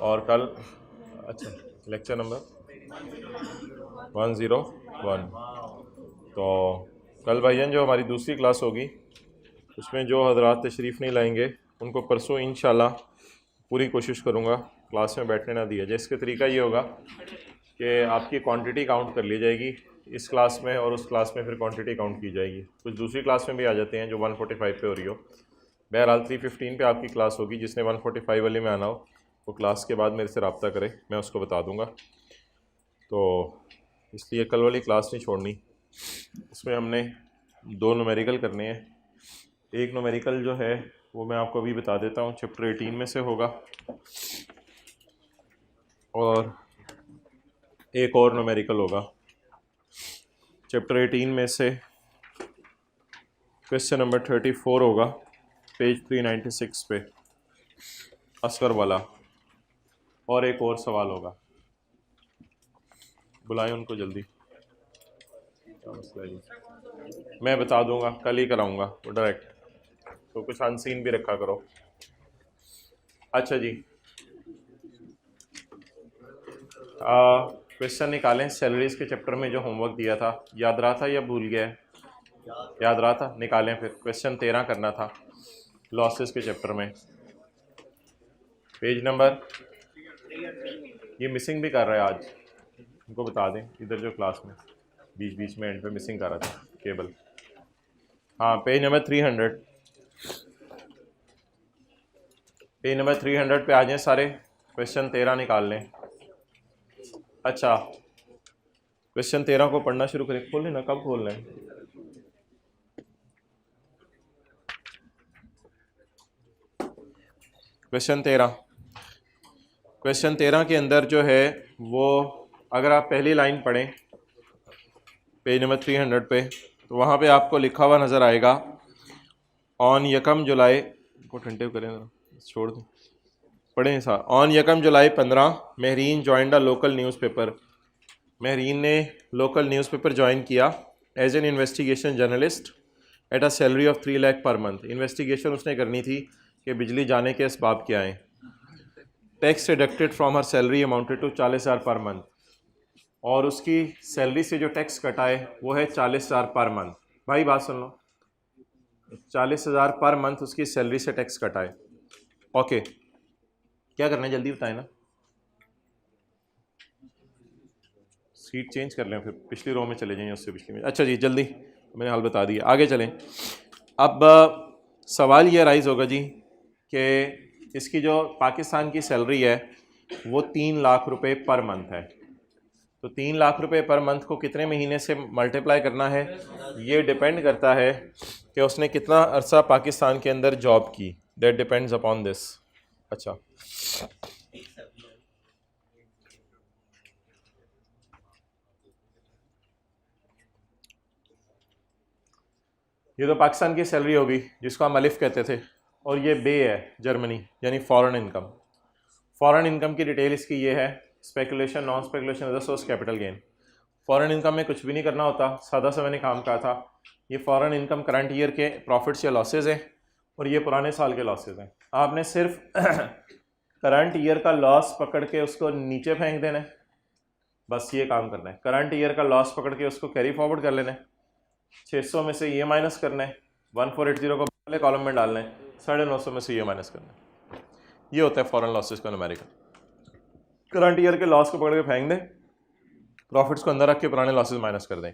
और कल अच्छा लेक्चर नंबर 101। तो कल भाईजान जो हमारी दूसरी क्लास होगी उसमें जो हजरात तशरीफ़ नहीं लाएंगे उनको परसों इंशाल्लाह पूरी कोशिश करूँगा क्लास में बैठने ना दिया जाए। इसका तरीका ये होगा कि आपकी क्वांटिटी काउंट कर ली जाएगी इस क्लास में और उस क्लास में फिर क्वांटिटी काउंट की जाएगी। कुछ दूसरी क्लास में भी आ जाते हैं जो 145 पे हो रही हो। बहरहाल 315 पे आपकी क्लास होगी। जिसने 145 वाले में आना हो वो क्लास के बाद मेरे से रब्ता करे, मैं उसको बता दूँगा। तो इसलिए कल वाली क्लास नहीं छोड़नी। इसमें हमने 2 न्यूमेरिकल करने हैं। एक न्यूमेरिकल जो है वो मैं आपको अभी बता देता हूँ, चैप्टर 18 में से होगा, और एक और न्यूमेरिकल होगा चैप्टर 18 में से। क्वेश्चन नंबर 34 होगा पेज 396 पे, असगर वाला, और एक और सवाल होगा। बुलाएं उनको जल्दी। क्या मसला है जी? मैं बता दूंगा, कल ही कराऊंगा वो डायरेक्ट, तो कुछ अनसीन भी रखा करो। अच्छा जी, क्वेश्चन निकालें। सैलरीज के चैप्टर में जो होमवर्क दिया था, याद रहा था या भूल गया है? याद रहा था, निकालें फिर। क्वेश्चन 13 करना था लॉसेस के चैप्टर में, पेज नंबर। ये मिसिंग भी कर रहा है आज, उनको बता दें इधर जो क्लास में बीच बीच में एंड पे मिसिंग कर रहा था केबल। हाँ, पेज नंबर 300, पेज नंबर 300 पे आ जाएं सारे। क्वेश्चन 13 निकाल लें। अच्छा, क्वेश्चन 13 को पढ़ना शुरू करें। खोल लेना, कब खोल लें? क्वेश्चन 13 के अंदर जो है वो, अगर आप पहली लाइन पढ़ें पेज नंबर 300 पे, तो वहाँ पे आपको लिखा हुआ नज़र आएगा, ऑन 1 जुलाई को ठंडे करें, छोड़ दें, पढ़ें सार। On 1 July 15 Mahreen joined a local newspaper. Mahreen ने लोकल न्यूज़पेपर ज्वाइन किया as an investigation journalist at a salary of 3 lakh per month. Investigation उसने करनी थी कि बिजली जाने के असबाब क्या हैं। Tax deducted from her salary amounted to 40,000 per month, और उसकी सैलरी से जो टैक्स कटाए वो है 40,000 पर मंथ। भाई बात सुन लो, 40,000 पर मंथ उसकी सैलरी से टैक्स कटाए। ओके, क्या करना है जल्दी बताएं ना। सीट चेंज कर लें, फिर पिछली रो में चले जाएं, उससे पिछली में। अच्छा जी, जल्दी, मैंने हाल बता दिया, आगे चलें। अब सवाल ये राइज होगा जी कि इसकी जो पाकिस्तान की सैलरी है वो 3 लाख रुपए पर मंथ है। तो 3 लाख रुपए पर मंथ को कितने महीने से मल्टीप्लाई करना है, ये डिपेंड करता है कि उसने कितना अरसा पाकिस्तान के अंदर जॉब की। That depends upon this. अच्छा, ये तो पाकिस्तान की सैलरी होगी जिसको हम अलिफ कहते थे, और ये बे है जर्मनी, यानी फॉरेन इनकम। फॉरेन इनकम की डिटेल इसकी ये है, speculation, non speculation, other source, capital gain. Foreign income में कुछ भी नहीं करना होता, सादा सा मैंने काम कहा था। ये फॉरेन इनकम करंट ईयर के प्रॉफिट्स या लॉसेज हैं, और ये पुराने साल के लॉसेज हैं। आपने सिर्फ करंट ईयर का लॉस पकड़ के उसको नीचे फेंक देना है, बस ये काम करना है। करंट ईयर का लॉस पकड़ के उसको कैरी फॉरवर्ड कर लेना है, 600 में से ये माइनस करना है, 1480 को पहले कॉलम में डालना है, 950 में से ये माइनस करना है। ये होता है फॉरेन लॉसेज का न्यूमेरिकल। करंट ईयर के लॉस को पकड़ के फेंक दें, प्रॉफिट्स को अंदर रख के पुराने लॉसेज माइनस कर दें।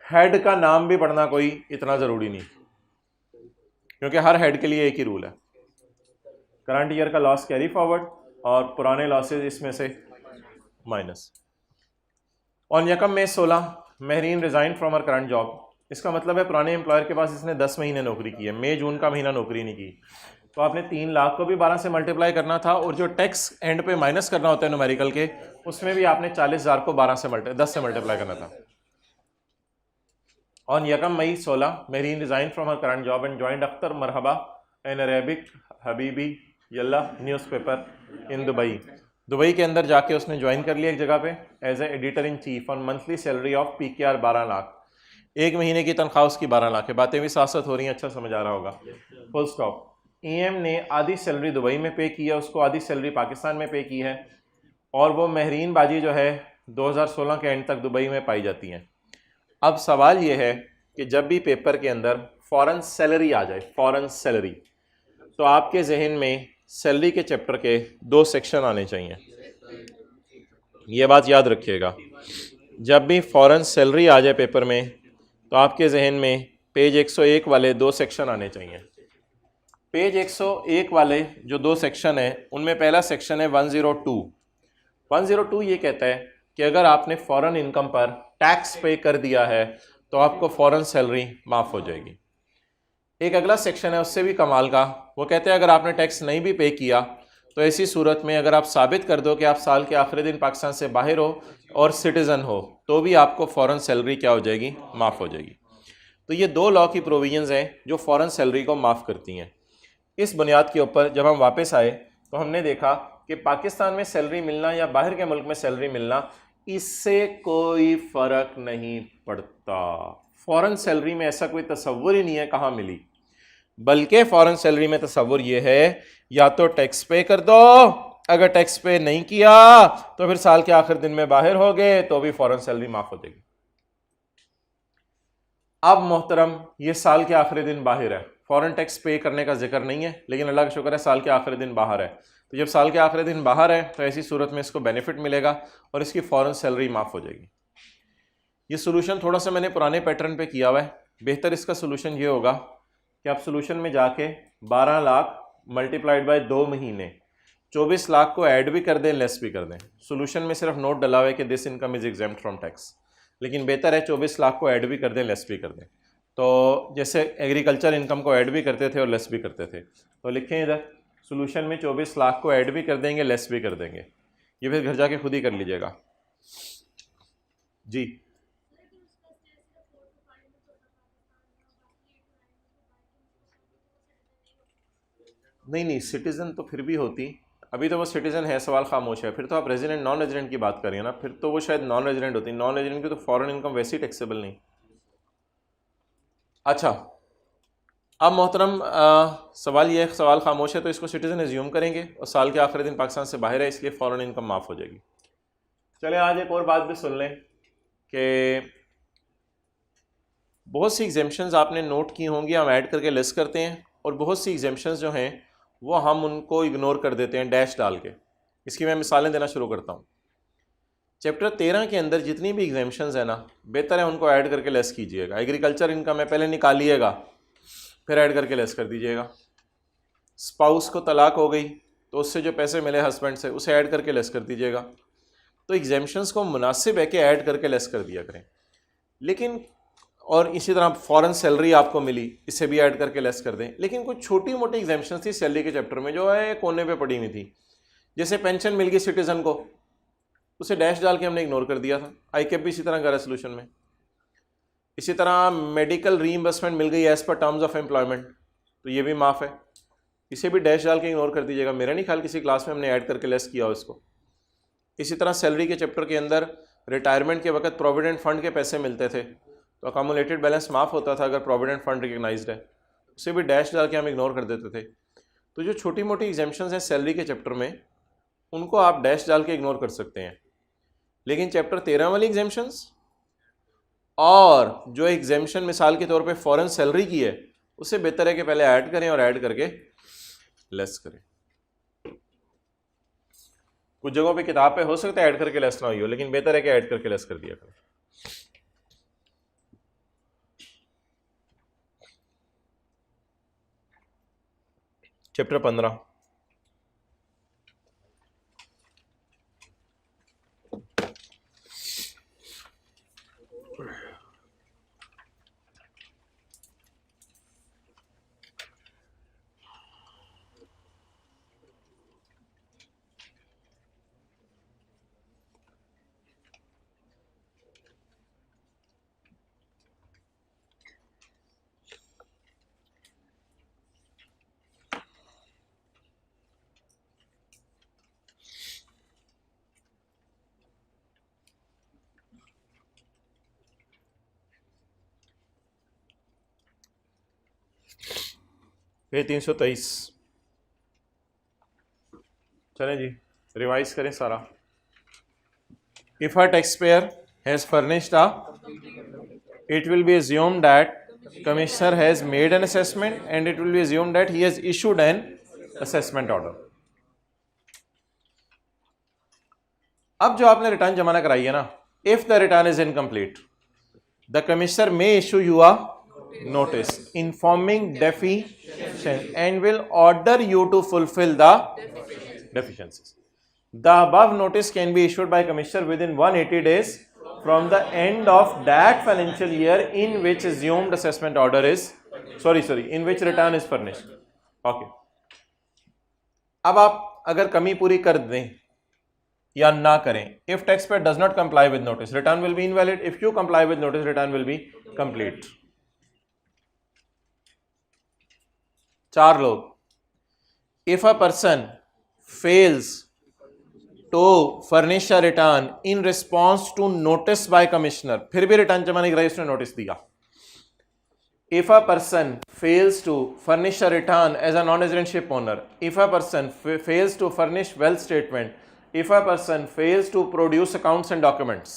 हेड का नाम भी पढ़ना कोई इतना ज़रूरी नहीं, क्योंकि हर हेड के लिए एक ही रूल है, करंट ईयर का लॉस कैरी फॉरवर्ड और पुराने लॉसेज इसमें से माइनस। On 1 May 16 Mehreen resign from her current job. इसका मतलब है पुराने एम्प्लॉयर के पास इसने 10 महीने नौकरी की है, मई जून का महीना नौकरी नहीं की। तो आपने 3 लाख को भी 12 से मल्टीप्लाई करना था, और जो टैक्स एंड पे माइनस करना होता है न्यूमेरिकल के, उसमें भी आपने 40,000 को 10 से मल्टीप्लाई करना था। On 1 May 16 Mehreen resign from her current job and joined Akhtar Marhaba an Arabic Habibi Yalla newspaper in Dubai. Dubai के अंदर जाके उसने ज्वाइन कर लिया एक जगह पे as a editor in chief on monthly salary of PKR 12 lakh. एक महीने की तनख्वाह उसकी 12 लाख है। बातें भी साथ साथ हो रही हैं, अच्छा समझ आ रहा होगा, फुल स्टॉप। EM ने आधी सैलरी दुबई में पे की है, उसको आधी सैलरी पाकिस्तान में पे की है, और वो महरीन बाजी जो है 2016 के एंड तक दुबई में पाई जाती हैं। अब सवाल ये है कि जब भी पेपर के अंदर फॉरेन सैलरी आ जाए, फॉरेन सैलरी, तो आपके जहन में सैलरी के चैप्टर के 2 सेक्शन आने चाहिए। ये बात याद रखिएगा, जब भी फॉरेन सैलरी आ जाए पेपर में तो आपके जहन में पेज 101 वाले 2 सेक्शन आने चाहिए। पेज 101 वाले जो 2 सेक्शन है उनमें पहला सेक्शन है 102। 102 ये कहता है कि अगर आपने फॉरेन इनकम पर टैक्स पे कर दिया है तो आपको फॉरेन सैलरी माफ़ हो जाएगी। एक अगला सेक्शन है उससे भी कमाल का, वो कहते हैं अगर आपने टैक्स नहीं भी पे किया तो ऐसी सूरत में अगर आप साबित कर दो कि आप साल के आखिरी दिन पाकिस्तान से बाहर हो और सिटीज़न हो तो भी आपको फ़ौरन सैलरी क्या हो जाएगी, माफ़ हो जाएगी। तो ये 2 लॉ की प्रोविजंस हैं जो फ़ौरन सैलरी को माफ़ करती हैं। इस बुनियाद के ऊपर जब हम वापस आए तो हमने देखा कि पाकिस्तान में सैलरी मिलना या बाहर के मुल्क में सैलरी मिलना, इससे कोई फ़र्क नहीं पड़ता। फ़ौरन सैलरी में ऐसा कोई तसव्वुर ही नहीं है कहाँ मिली, बल्कि फ़ौरन सैलरी में तसव्वुर ये है या तो टैक्स पे कर दो, अगर टैक्स पे नहीं किया तो फिर साल के आखिर दिन में बाहर हो गए तो भी फ़ौरन सैलरी माफ़ हो जाएगी। अब मोहतरम ये साल के आखिरी दिन बाहर है, फ़ौरन टैक्स पे करने का जिक्र नहीं है, लेकिन अल्लाह का शुक्र है साल के आखिरी दिन बाहर है। तो जब साल के आखिरी दिन बाहर है तो ऐसी सूरत में इसको बेनिफिट मिलेगा और इसकी फ़ौरन सैलरी माफ़ हो जाएगी। ये सोल्यूशन थोड़ा सा मैंने पुराने पैटर्न पे किया हुआ है, बेहतर इसका सोल्यूशन ये होगा कि आप सोल्यूशन में जाके 12 लाख मल्टीप्लाइड बाय 2 महीने 24 लाख को ऐड भी कर दें, लेस भी कर दें। सोल्यूशन में सिर्फ नोट डला हुआ है कि this income is exempt from tax, लेकिन बेहतर है 24 लाख को ऐड भी कर दें, लेस भी कर दें। तो जैसे एग्रीकल्चर इनकम को ऐड भी करते थे और लेस भी करते थे, तो लिखें इधर सोल्यूशन में 24 लाख को ऐड भी कर देंगे, लेस भी कर देंगे। ये फिर घर जाके खुद ही कर लीजिएगा जी। नहीं, सिटीज़न तो फिर भी होती, अभी तो वो सिटीज़न है, सवाल खामोश है। फिर तो आप रेजिडेंट नॉन रेजिडेंट की बात करिए ना, फिर तो वो शायद नॉन रेजिडेंट होती। नॉन रेजिडेंट की तो फॉरेन इनकम वैसे ही टैक्सेबल नहीं। अच्छा, अब मोहतरम सवाल ये है, सवाल खामोश है तो इसको सिटीज़न एज्यूम करेंगे और साल के आखिरी दिन पाकिस्तान से बाहर है इसलिए फॉरेन इनकम माफ़ हो जाएगी। चले आज एक और बात भी सुन लें कि बहुत सी एग्जेम्पशंस आपने नोट की होंगी, हम ऐड करके लिस्ट करते हैं, और बहुत सी एग्जेम्पशंस जो हैं वो हम उनको इग्नोर कर देते हैं डैश डाल के। इसकी मैं मिसालें देना शुरू करता हूँ। चैप्टर 13 के अंदर जितनी भी एग्जेम्पशंस है ना, बेहतर है उनको ऐड करके लेस कीजिएगा। एग्रीकल्चर इनकम है, पहले निकालिएगा फिर ऐड करके लेस कर दीजिएगा। स्पाउस को तलाक हो गई तो उससे जो पैसे मिले हस्बैंड से उसे ऐड करके लेस कर दीजिएगा। तो एग्जेम्पशंस को मुनासिब है कि ऐड करके लेस कर दिया करें। लेकिन और इसी तरह फॉरेन सैलरी आपको मिली, इसे भी ऐड करके लेस कर दें। लेकिन कुछ छोटी मोटी एग्जेम्पशंस थी सैलरी के चैप्टर में जो है कोने पे पड़ी हुई थी। जैसे पेंशन मिल गई सिटीजन को, उसे डैश डाल के हमने इग्नोर कर दिया था। ICAP भी इसी तरह का रेसोल्यूशन में। इसी तरह मेडिकल रीइंबर्समेंट मिल गई as per terms of employment, तो ये भी माफ़ है, इसे भी डैश डाल के इग्नोर कर दीजिएगा। मेरा नहीं ख्याल किसी क्लास में हमने ऐड करके लेस किया हो इसको। इसी तरह सैलरी के चैप्टर के अंदर रिटायरमेंट के वक्त प्रोविडेंट फंड के पैसे मिलते थे तो अकामुलेटेड बैलेंस माफ़ होता था अगर प्रोविडेंट फंड रिकग्नाइज्ड है, उसे भी डैश डाल के हम इग्नोर कर देते थे। तो जो छोटी मोटी एग्जेम्पशंस हैं सैलरी के चैप्टर में, उनको आप डैश डाल के इग्नोर कर सकते हैं। लेकिन चैप्टर 13 वाली एग्जेम्पशंस और जो एग्जेम्पशन मिसाल के तौर पे फॉरेन सैलरी की है, उसे बेहतर है कि पहले ऐड करें और ऐड करके लेस करें। कुछ जगहों पे किताब पे हो सकता है ऐड करके लेस ना हुई हो, लेकिन बेहतर है कि ऐड करके लेस कर दिया करें। चैप्टर 15 पेज 323 चलें जी, रिवाइज करें सारा। If a tax payer has furnished it will be assumed that commissioner has made an assessment and it will be assumed that he has issued an assessment order. अब जो आपने return जमा कराई है ना, if the return is incomplete, the commissioner may issue you a notice informing deficiency and will order you to fulfill the deficiencies. The above notice can be issued by commissioner within 180 days from the end of that financial year in which assumed assessment order is in which return is furnished. Okay. अब आप अगर कमी पूरी कर दें या ना करें, if taxpayer does not comply with notice, return will be invalid. If you comply with notice, return will be complete. 4 लोग, if a person fails to furnish a return in response to notice by commissioner, फिर भी return जमा नहीं कराई, उसने notice दिया. If a person fails to furnish a return as a non-resident ship owner, if a person fails to furnish wealth statement, if a person fails to produce accounts and documents,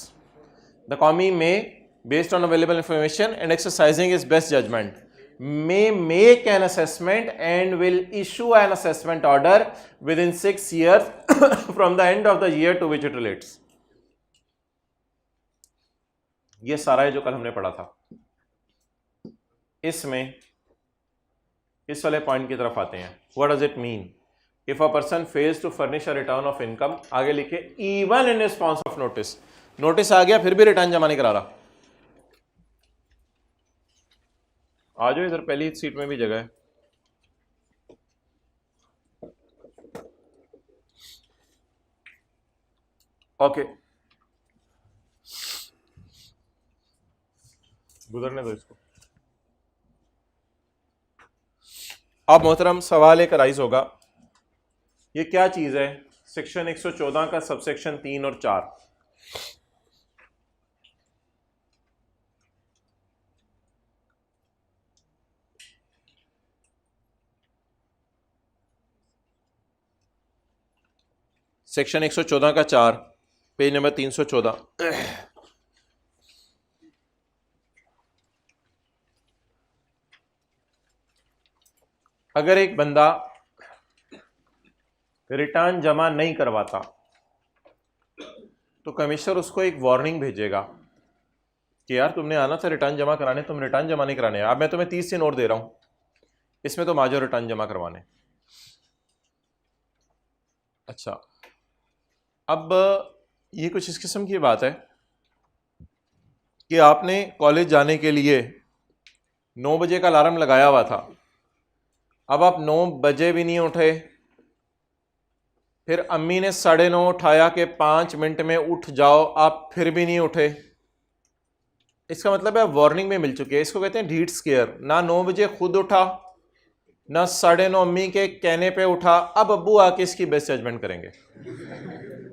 the commie may, based on available information and exercising his best judgment, may make an assessment and will issue an assessment order within 6 years from the end of the year to which it relates. ये सारा है जो कल हमने पढ़ा था. इसमें इस वाले पॉइंट की तरफ आते हैं. What does it mean? If a person fails to furnish a return of income, आगे लिखे even in response of notice. Notice आ गया फिर भी रिटर्न जमा नहीं करा रहा. आ जाओ इधर, पहली सीट में भी जगह है. ओके, गुजरने दो इसको. अब मोहतरम सवाल एक राइज होगा, ये क्या चीज है? सेक्शन 114 का सबसेक्शन 3 और 4. सेक्शन 114 का 4, पेज नंबर 314. अगर एक बंदा रिटर्न जमा नहीं करवाता तो कमिश्नर उसको एक वार्निंग भेजेगा कि यार तुमने आना था रिटर्न जमा कराने, तुम रिटर्न जमा नहीं कराने. अब मैं तुम्हें 30 दिन और दे रहा हूं, इसमें तो माजो रिटर्न जमा करवाने. अच्छा, अब ये कुछ इस किस्म की बात है कि आपने कॉलेज जाने के लिए 9 बजे का अलार्म लगाया हुआ था. अब आप 9 बजे भी नहीं उठे, फिर अम्मी ने 9:30 उठाया कि 5 मिनट में उठ जाओ, आप फिर भी नहीं उठे. इसका मतलब है वार्निंग में मिल चुकी है. इसको कहते हैं ढीठ स्केयर. ना 9 बजे खुद उठा, ना 9:30 अम्मी के कहने पे उठा. अब अब्बू आके इसकी बेस्ट जजमेंट करेंगे.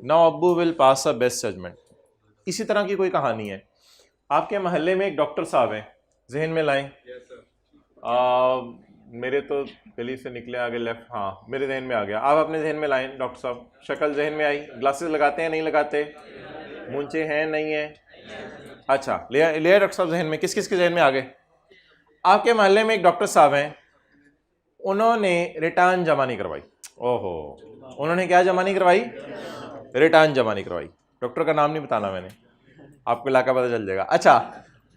नाउ अब्बू will pass a best judgement. इसी तरह की कोई कहानी है. आपके मोहल्ले में एक डॉक्टर साहब हैं, जहन में लाएं. मेरे तो गली से निकले आगे लेफ्ट, हाँ मेरे जहन में आ गया. आप अपने जहन में लाएं डॉक्टर साहब. शक्ल जहन में आई. ग्लासेस लगाते हैं नहीं लगाते? मूंछें हैं नहीं है? अच्छा, ले डॉक्टर साहब जहन में. किस किस के जहन में आ गए? आपके मोहल्ले में एक डॉक्टर साहब हैं, उन्होंने रिटर्न जमा नहीं करवाई. ओहो, उन्होंने क्या जमा नहीं करवाई? रिटर्न जमा नहीं करवाई. डॉक्टर का नाम नहीं बताना मैंने, आपको इलाका पता चल जाएगा. अच्छा,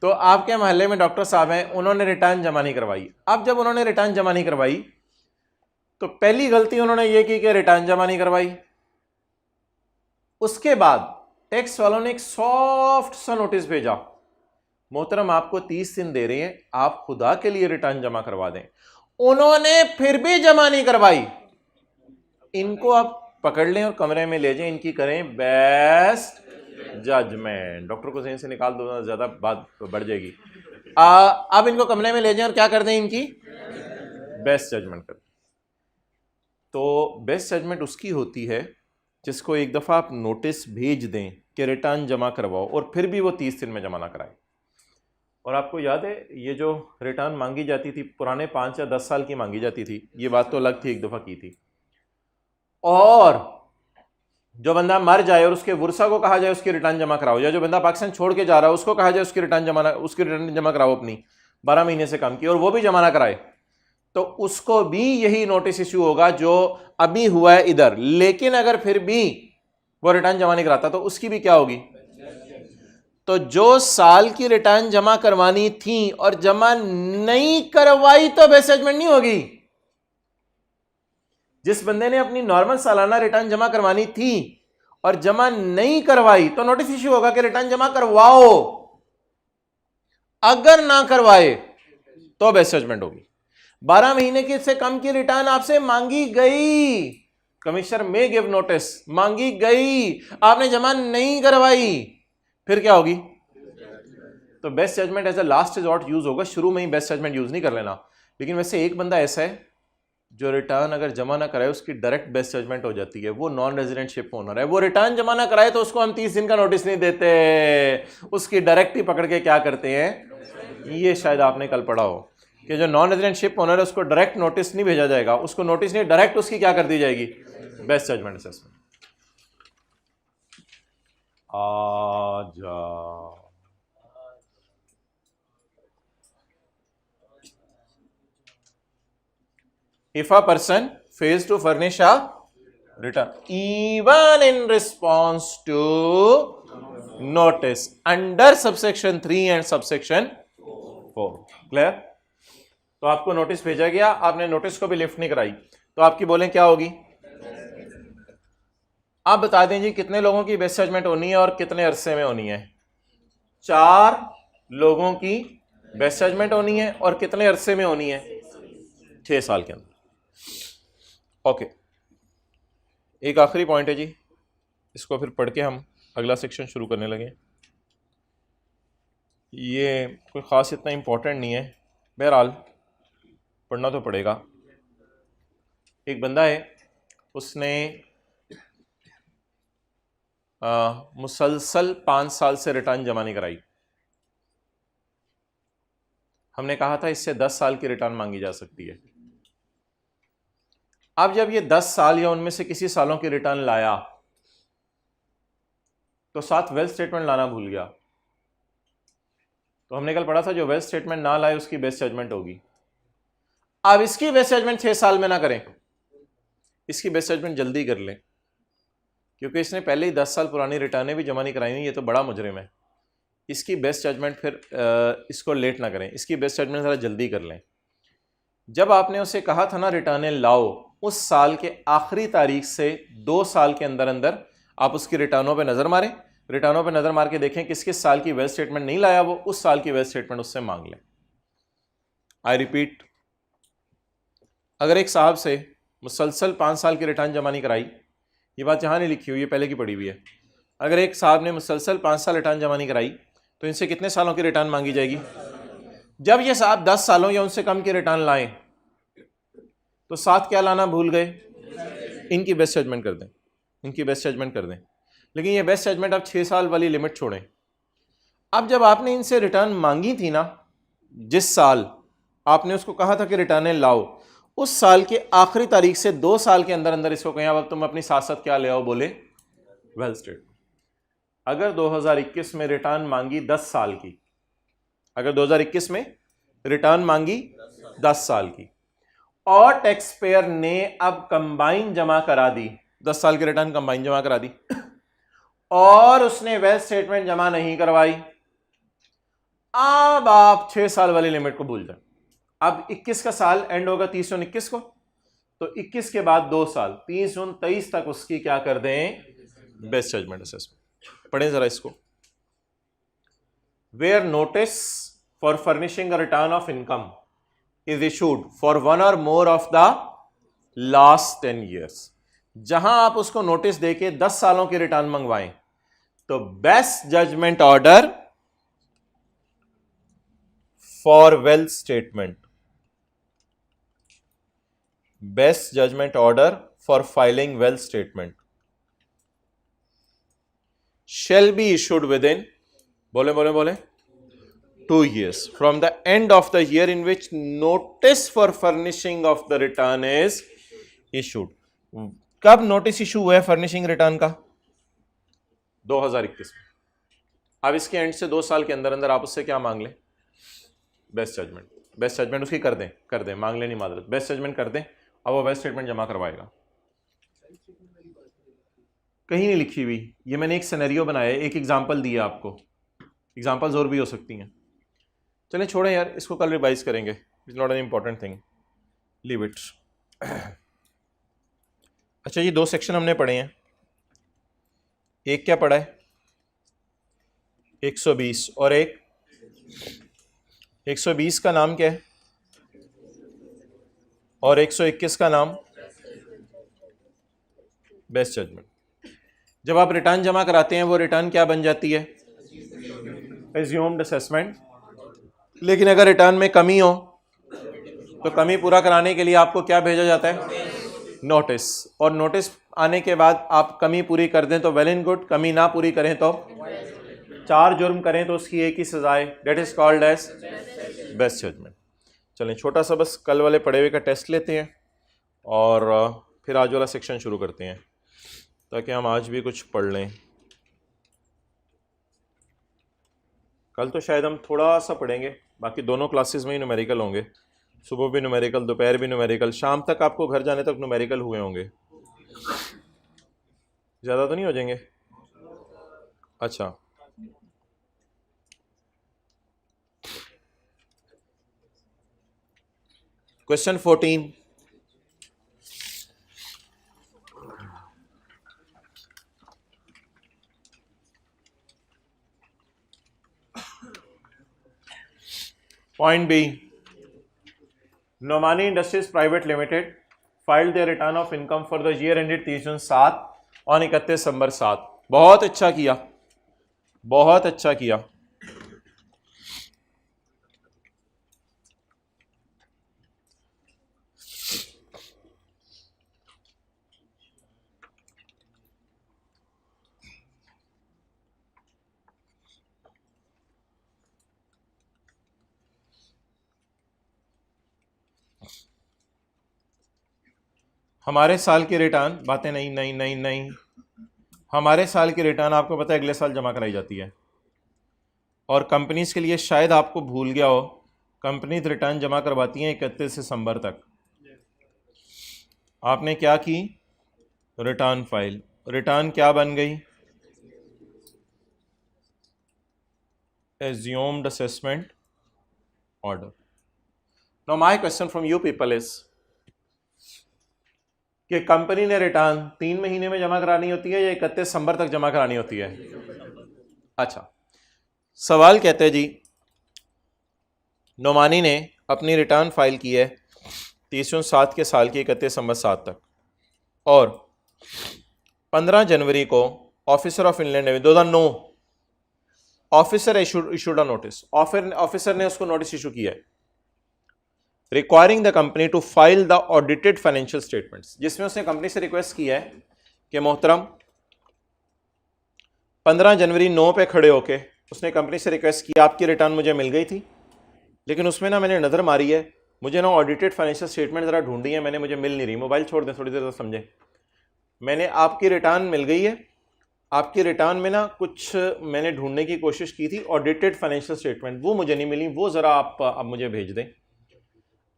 तो आपके मोहल्ले में डॉक्टर साहब हैं, उन्होंने रिटर्न जमा नहीं करवाई. अब जब उन्होंने रिटर्न जमा नहीं करवाई तो पहली गलती उन्होंने ये की कि रिटर्न जमा नहीं करवाई. उसके बाद टैक्स वालों ने एक सॉफ्ट सा नोटिस भेजा, मोहतरम आपको 30 दिन दे रहे हैं, आप खुदा के लिए रिटर्न जमा करवा दें. उन्होंने फिर भी जमा नहीं करवाई. इनको आप पकड़ लें और कमरे में ले जाएं, इनकी करें बेस्ट जजमेंट. डॉक्टर को जहन से निकाल दो, ज्यादा बात बढ़ जाएगी. अब इनको कमरे में ले जाएं और क्या कर दें? इनकी बेस्ट जजमेंट कर दें. तो बेस्ट जजमेंट उसकी होती है जिसको एक दफ़ा आप नोटिस भेज दें कि रिटर्न जमा करवाओ और फिर भी वो 30 दिन में जमा ना कराए. और आपको याद है ये जो रिटर्न मांगी जाती थी पुराने 5 या 10 साल की मांगी जाती थी, ये बात तो अलग थी, एक दफ़ा की थी. और जो बंदा मर जाए और उसके वुरसा को कहा जाए उसकी रिटर्न जमा कराओ, या जो बंदा पाकिस्तान छोड़ के जा रहा है उसको कहा जाए उसकी रिटर्न जमा कराओ अपनी 12 महीने से कम की, और वो भी जमा ना कराए, तो उसको भी यही नोटिस इश्यू होगा जो अभी हुआ है इधर। लेकिन अगर फिर भी वो रिटर्न जमा नहीं कराता तो उसकी भी क्या होगी? तो जो साल की रिटर्न जमा करवानी थी और जमा नहीं करवाई तो बेस जजमेंट नहीं होगी। जिस बंदे ने अपनी नॉर्मल सालाना रिटर्न जमा करवानी थी और जमा नहीं करवाई तो नोटिस इश्यू होगा कि रिटर्न जमा करवाओ, अगर ना करवाए तो बेस जजमेंट होगी। 12 महीने की से कम की रिटर्न आपसे मांगी गई, कमिश्नर में गिव नोटिस, मांगी गई, आपने जमा नहीं करवाई, फिर क्या होगी? तो best judgement as a last resort use होगा, शुरू में ही बेस्ट जजमेंट यूज नहीं कर लेना। लेकिन वैसे एक बंदा ऐसा है जो रिटर्न अगर जमा ना कराए उसकी डायरेक्ट बेस्ट जजमेंट हो जाती है, वो नॉन रेजिडेंटशिप ओनर है, वो रिटर्न जमा ना कराए तो उसको हम 30 दिन का नोटिस नहीं देते, उसकी डायरेक्ट ही पकड़ के क्या करते हैं, ये शायद आपने कल पढ़ा हो कि जो नॉन रेजिडेंटशिप ओनर है उसको डायरेक्ट नोटिस नहीं भेजा जाएगा, उसको नोटिस नहीं, डायरेक्ट उसकी क्या कर दी जाएगी, बेस्ट जजमेंट असेसमेंट। आजा if a person fails to furnish a return even in response to notice under subsection 3 and subsection 4, clear? तो आपको नोटिस भेजा गया, आपने नोटिस को भी लिफ्ट नहीं कराई, तो आपकी बोलें क्या होगी? आप बता दें जी कितने लोगों की बेस्ट जजमेंट होनी है और कितने अरसे में होनी है? 4 लोगों की बेस्ट जजमेंट होनी है और कितने अरसे में होनी है? 6 साल के अंदर। ओके, एक आखिरी पॉइंट है जी, इसको फिर पढ़ के हम अगला सेक्शन शुरू करने लगे। ये कोई ख़ास इतना इम्पोर्टेंट नहीं है, बहरहाल पढ़ना तो पड़ेगा। एक बंदा है, उसने मुसलसल 5 साल से रिटर्न जमा नहीं कराई। हमने कहा था इससे 10 साल की रिटर्न मांगी जा सकती है। अब जब ये 10 साल या उनमें से किसी सालों की रिटर्न लाया तो साथ वेल्थ स्टेटमेंट लाना भूल गया, तो हमने कल पढ़ा था जो वेल्थ स्टेटमेंट ना लाए उसकी बेस्ट जजमेंट होगी। अब इसकी बेस्ट जजमेंट 6 साल में ना करें, इसकी बेस्ट जजमेंट जल्दी कर लें, क्योंकि इसने पहले ही 10 साल पुरानी रिटर्नें भी जमा नहीं कराई हुई, ये तो बड़ा मुजरिम है। इसकी बेस्ट जजमेंट फिर इसको लेट ना करें, इसकी बेस्ट जजमेंट ज़रा जल्दी कर लें। जब आपने उसे कहा था ना रिटर्नें लाओ, उस साल के आखिरी तारीख से 2 साल के अंदर अंदर आप उसकी रिटर्नों पे नज़र मारें, रिटर्नों पे नज़र मार के देखें किस किस साल की वेल्थ स्टेटमेंट नहीं लाया, वो उस साल की वेल्थ स्टेटमेंट उससे मांग लें। आई रिपीट, अगर एक साहब से मुसलसल 5 साल की रिटर्न जमा नहीं कराई, ये बात यहाँ नहीं लिखी हुई है, पहले की पड़ी हुई है। अगर एक साहब ने मुसलसल 5 साल रिटर्न जमा नहीं कराई तो इनसे कितने सालों की रिटर्न मांगी जाएगी? जब ये साहब 10 सालों या उनसे कम की रिटर्न लाएं तो साथ क्या लाना भूल गए? इनकी बेस्ट जजमेंट कर दें, इनकी बेस्ट जजमेंट कर दें। लेकिन ये बेस्ट जजमेंट अब 6 साल वाली लिमिट छोड़ें। अब जब आपने इनसे रिटर्न मांगी थी ना, जिस साल आपने उसको कहा था कि रिटर्नें लाओ, उस साल के आखिरी तारीख से 2 साल के अंदर अंदर इसको कहें अब तुम अपनी साथ साथ क्या ले आओ, बोले वेल्थ स्टेटमेंट। अगर 2021 में रिटर्न मांगी 10 साल की, अगर 2021 में रिटर्न मांगी 10 साल की और टैक्स पेयर ने अब कंबाइन जमा करा दी, 10 साल की रिटर्न कंबाइन जमा करा दी और उसने वेल्थ स्टेटमेंट जमा नहीं करवाई, अब आप 6 साल वाली लिमिट को भूल जाए। अब 21 का साल एंड होगा 30/6/21 को, तो 21 के बाद 2 साल 30/29 तक उसकी क्या कर दें? Best judgement assessment. पढ़ें जरा इसको। Where notice for furnishing a return of income is issued for 1 or more of the last 10 years, जहां आप उसको नोटिस देके 10 सालों की रिटर्न मंगवाएं तो best judgement order for wealth statement, best judgement order for filing wealth statement shall be issued within, बोले 2 years from the end of the year in which notice for furnishing of the return is issued। कब notice issue हुआ है furnishing return का? 2021 में। अब इसके and से 2 साल के अंदर अंदर आप उससे क्या मांग लें? Best judgement. बेस्ट जजमेंट उसकी कर दें, मांग लें नहीं मादरत, बेस्ट जजमेंट कर दें। अब वो बेस्ट स्टेटमेंट जमा करवाएगा। कहीं नहीं लिखी हुई, ये मैंने एक सिनेरियो बनाया है, एक एग्जांपल दिया आपको, एग्जांपल्स और भी हो सकती हैं। चलें छोड़ें यार, इसको कल रिवाइज करेंगे, it's not an important thing, leave it. अच्छा ये 2 सेक्शन हमने पढ़े हैं। एक क्या पढ़ा है? 120, और एक 120 का नाम क्या है? और 121 का नाम बेस्ट जजमेंट। जब आप रिटर्न जमा कराते हैं वो रिटर्न क्या बन जाती है? Assumed assessment. लेकिन अगर रिटर्न में कमी हो तो कमी पूरा कराने के लिए आपको क्या भेजा जाता है? नोटिस। और नोटिस आने के बाद आप कमी पूरी कर दें तो वेल एंड गुड, कमी ना पूरी करें तो 4 जुर्म करें तो उसकी एक ही सजा है, that is called as best judgement. चलें छोटा सा बस कल वाले पढ़े हुए का टेस्ट लेते हैं और फिर आज वाला सेक्शन शुरू करते हैं ताकि हम आज भी कुछ पढ़ लें। कल तो शायद हम थोड़ा सा पढ़ेंगे, बाकी दोनों क्लासेस में ही न्यूमेरिकल होंगे, सुबह भी न्यूमेरिकल, दोपहर भी न्यूमेरिकल, शाम तक आपको घर जाने तक न्यूमेरिकल हुए होंगे। ज़्यादा तो नहीं हो जाएंगे? अच्छा question 14, point B, Nomani industries private limited filed their return of income for the year ended 30 June 7 और 31 दिसंबर 7। बहुत अच्छा किया, बहुत अच्छा किया। हमारे साल की रिटर्न, बातें नहीं नहीं नहीं नहीं, हमारे साल की रिटर्न आपको पता है अगले साल जमा कराई जाती है। और कंपनीज के लिए शायद आपको भूल गया हो, कंपनीज रिटर्न जमा करवाती हैं 31 दिसंबर तक। आपने क्या की? Return file. रिटर्न क्या बन गई? Assumed assessment order. Now my question from you people is कि कंपनी ने रिटर्न 3 महीने में जमा करानी होती है या 31 दिसंबर तक जमा करानी होती है? अच्छा, सवाल कहते हैं जी, नोमानी ने अपनी रिटर्न फाइल की है 30/7 के साल की 31 दिसंबर 7 तक, और 15 जनवरी को officer of inland revenue 2009 officer issued a notice, officer ने उसको नोटिस इशू किया है requiring the company to file the audited financial statements, जिसमें उसने कंपनी से रिक्वेस्ट किया है कि मोहतरम 15 जनवरी 9 पे खड़े होके उसने कंपनी से रिक्वेस्ट की, आपकी रिटर्न मुझे मिल गई थी लेकिन उसमें ना मैंने नज़र मारी है, मुझे ना ऑडिटेड फाइनेंशियल स्टेटमेंट ज़रा ढूंढी है मैंने, मुझे मिल नहीं रही। मोबाइल छोड़ दें थोड़ी देर तक, समझें। मैंने आपकी रिटर्न मिल गई है, आपकी रिटर्न में ना कुछ मैंने ढूंढने की कोशिश की थी ऑडिटेड फाइनेंशियल स्टेटमेंट, वो मुझे नहीं मिली, वो ज़रा आप अब मुझे भेज दें।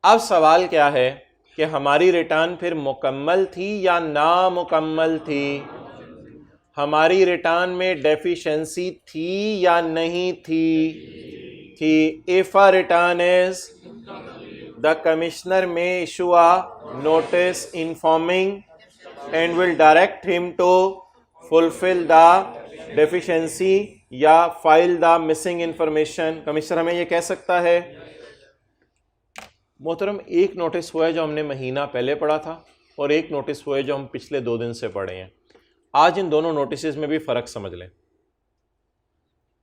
अब सवाल क्या है कि हमारी रिटर्न फिर मुकम्मल थी या नामुकम्मल थी? हमारी रिटर्न में डेफिशिएंसी थी या नहीं थी? थी। If a return is, the commissioner may issue a notice informing and will direct him to fulfil the deficiency या file the missing information. Commissioner हमें यह कह सकता है। मोहतरम, एक नोटिस हुआ है जो हमने महीना पहले पढ़ा था और एक नोटिस हुआ है जो हम पिछले 2 दिन से पढ़े हैं। आज इन दोनों नोटिस में भी फ़र्क समझ लें।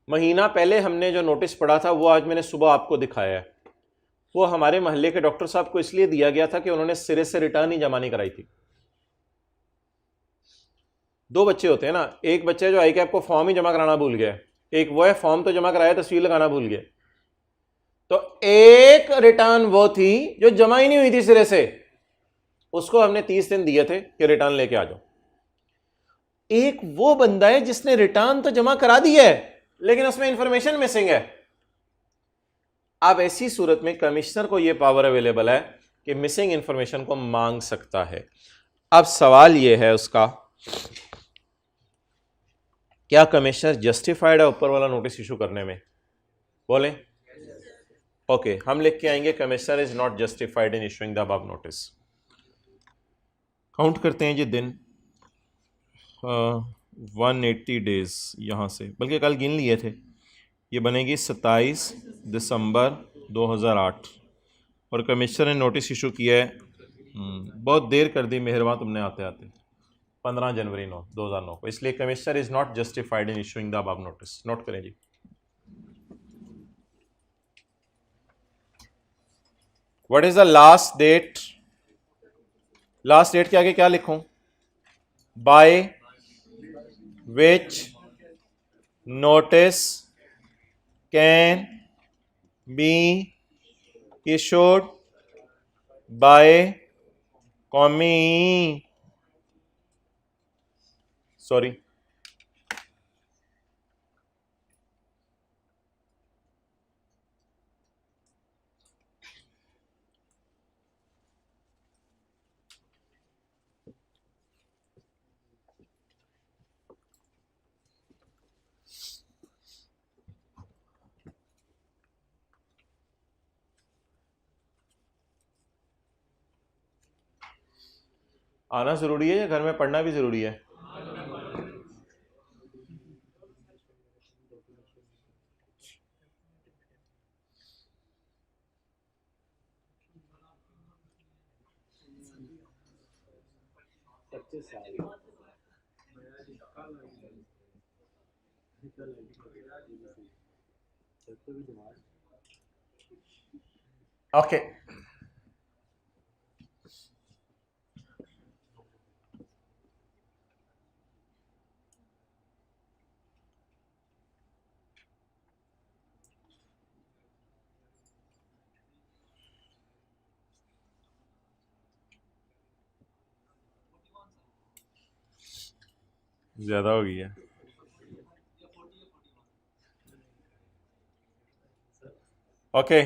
महीना पहले हमने जो नोटिस पढ़ा था वो आज मैंने सुबह आपको दिखाया है। वो हमारे मोहल्ले के डॉक्टर साहब को इसलिए दिया गया था कि उन्होंने सिरे से रिटर्न ही जमा नहीं कराई थी। 2 बच्चे होते हैं ना, एक बच्चे जो आई कैप को फॉर्म ही जमा कराना भूल गया, एक वो है फॉर्म तो जमा कराया तस्वीर लगाना भूल गया। तो एक रिटर्न वो थी जो जमा ही नहीं हुई थी सिरे से, उसको हमने 30 दिन दिए थे कि रिटर्न लेके आ जाओ। एक वो बंदा है जिसने रिटर्न तो जमा करा दी है लेकिन उसमें इंफॉर्मेशन मिसिंग है। अब ऐसी सूरत में कमिश्नर को यह पावर अवेलेबल है कि मिसिंग इंफॉर्मेशन को मांग सकता है। अब सवाल यह है उसका, क्या कमिश्नर जस्टिफाइड है ऊपर वाला नोटिस इशू करने में? बोलें। ओके, हम लिख के आएंगे commissioner is not justified in issuing the above notice. Count करते हैं जी दिन, 180 डेज यहाँ से, बल्कि कल गिन लिए थे। ये बनेगी 27 दिसंबर 2008 और कमिश्नर ने नोटिस इशू किया है, बहुत देर कर दी मेहरबान तुमने आते आते, 15 जनवरी 2009 को। इसलिए commissioner is not justified in issuing the above notice. Note करें जी। What is the last date? Last date के आगे क्या लिखूं? By which notice can be issued by sorry आना जरूरी है या घर में पढ़ना भी जरूरी है? ओके, ज्यादा हो गई है। ओके,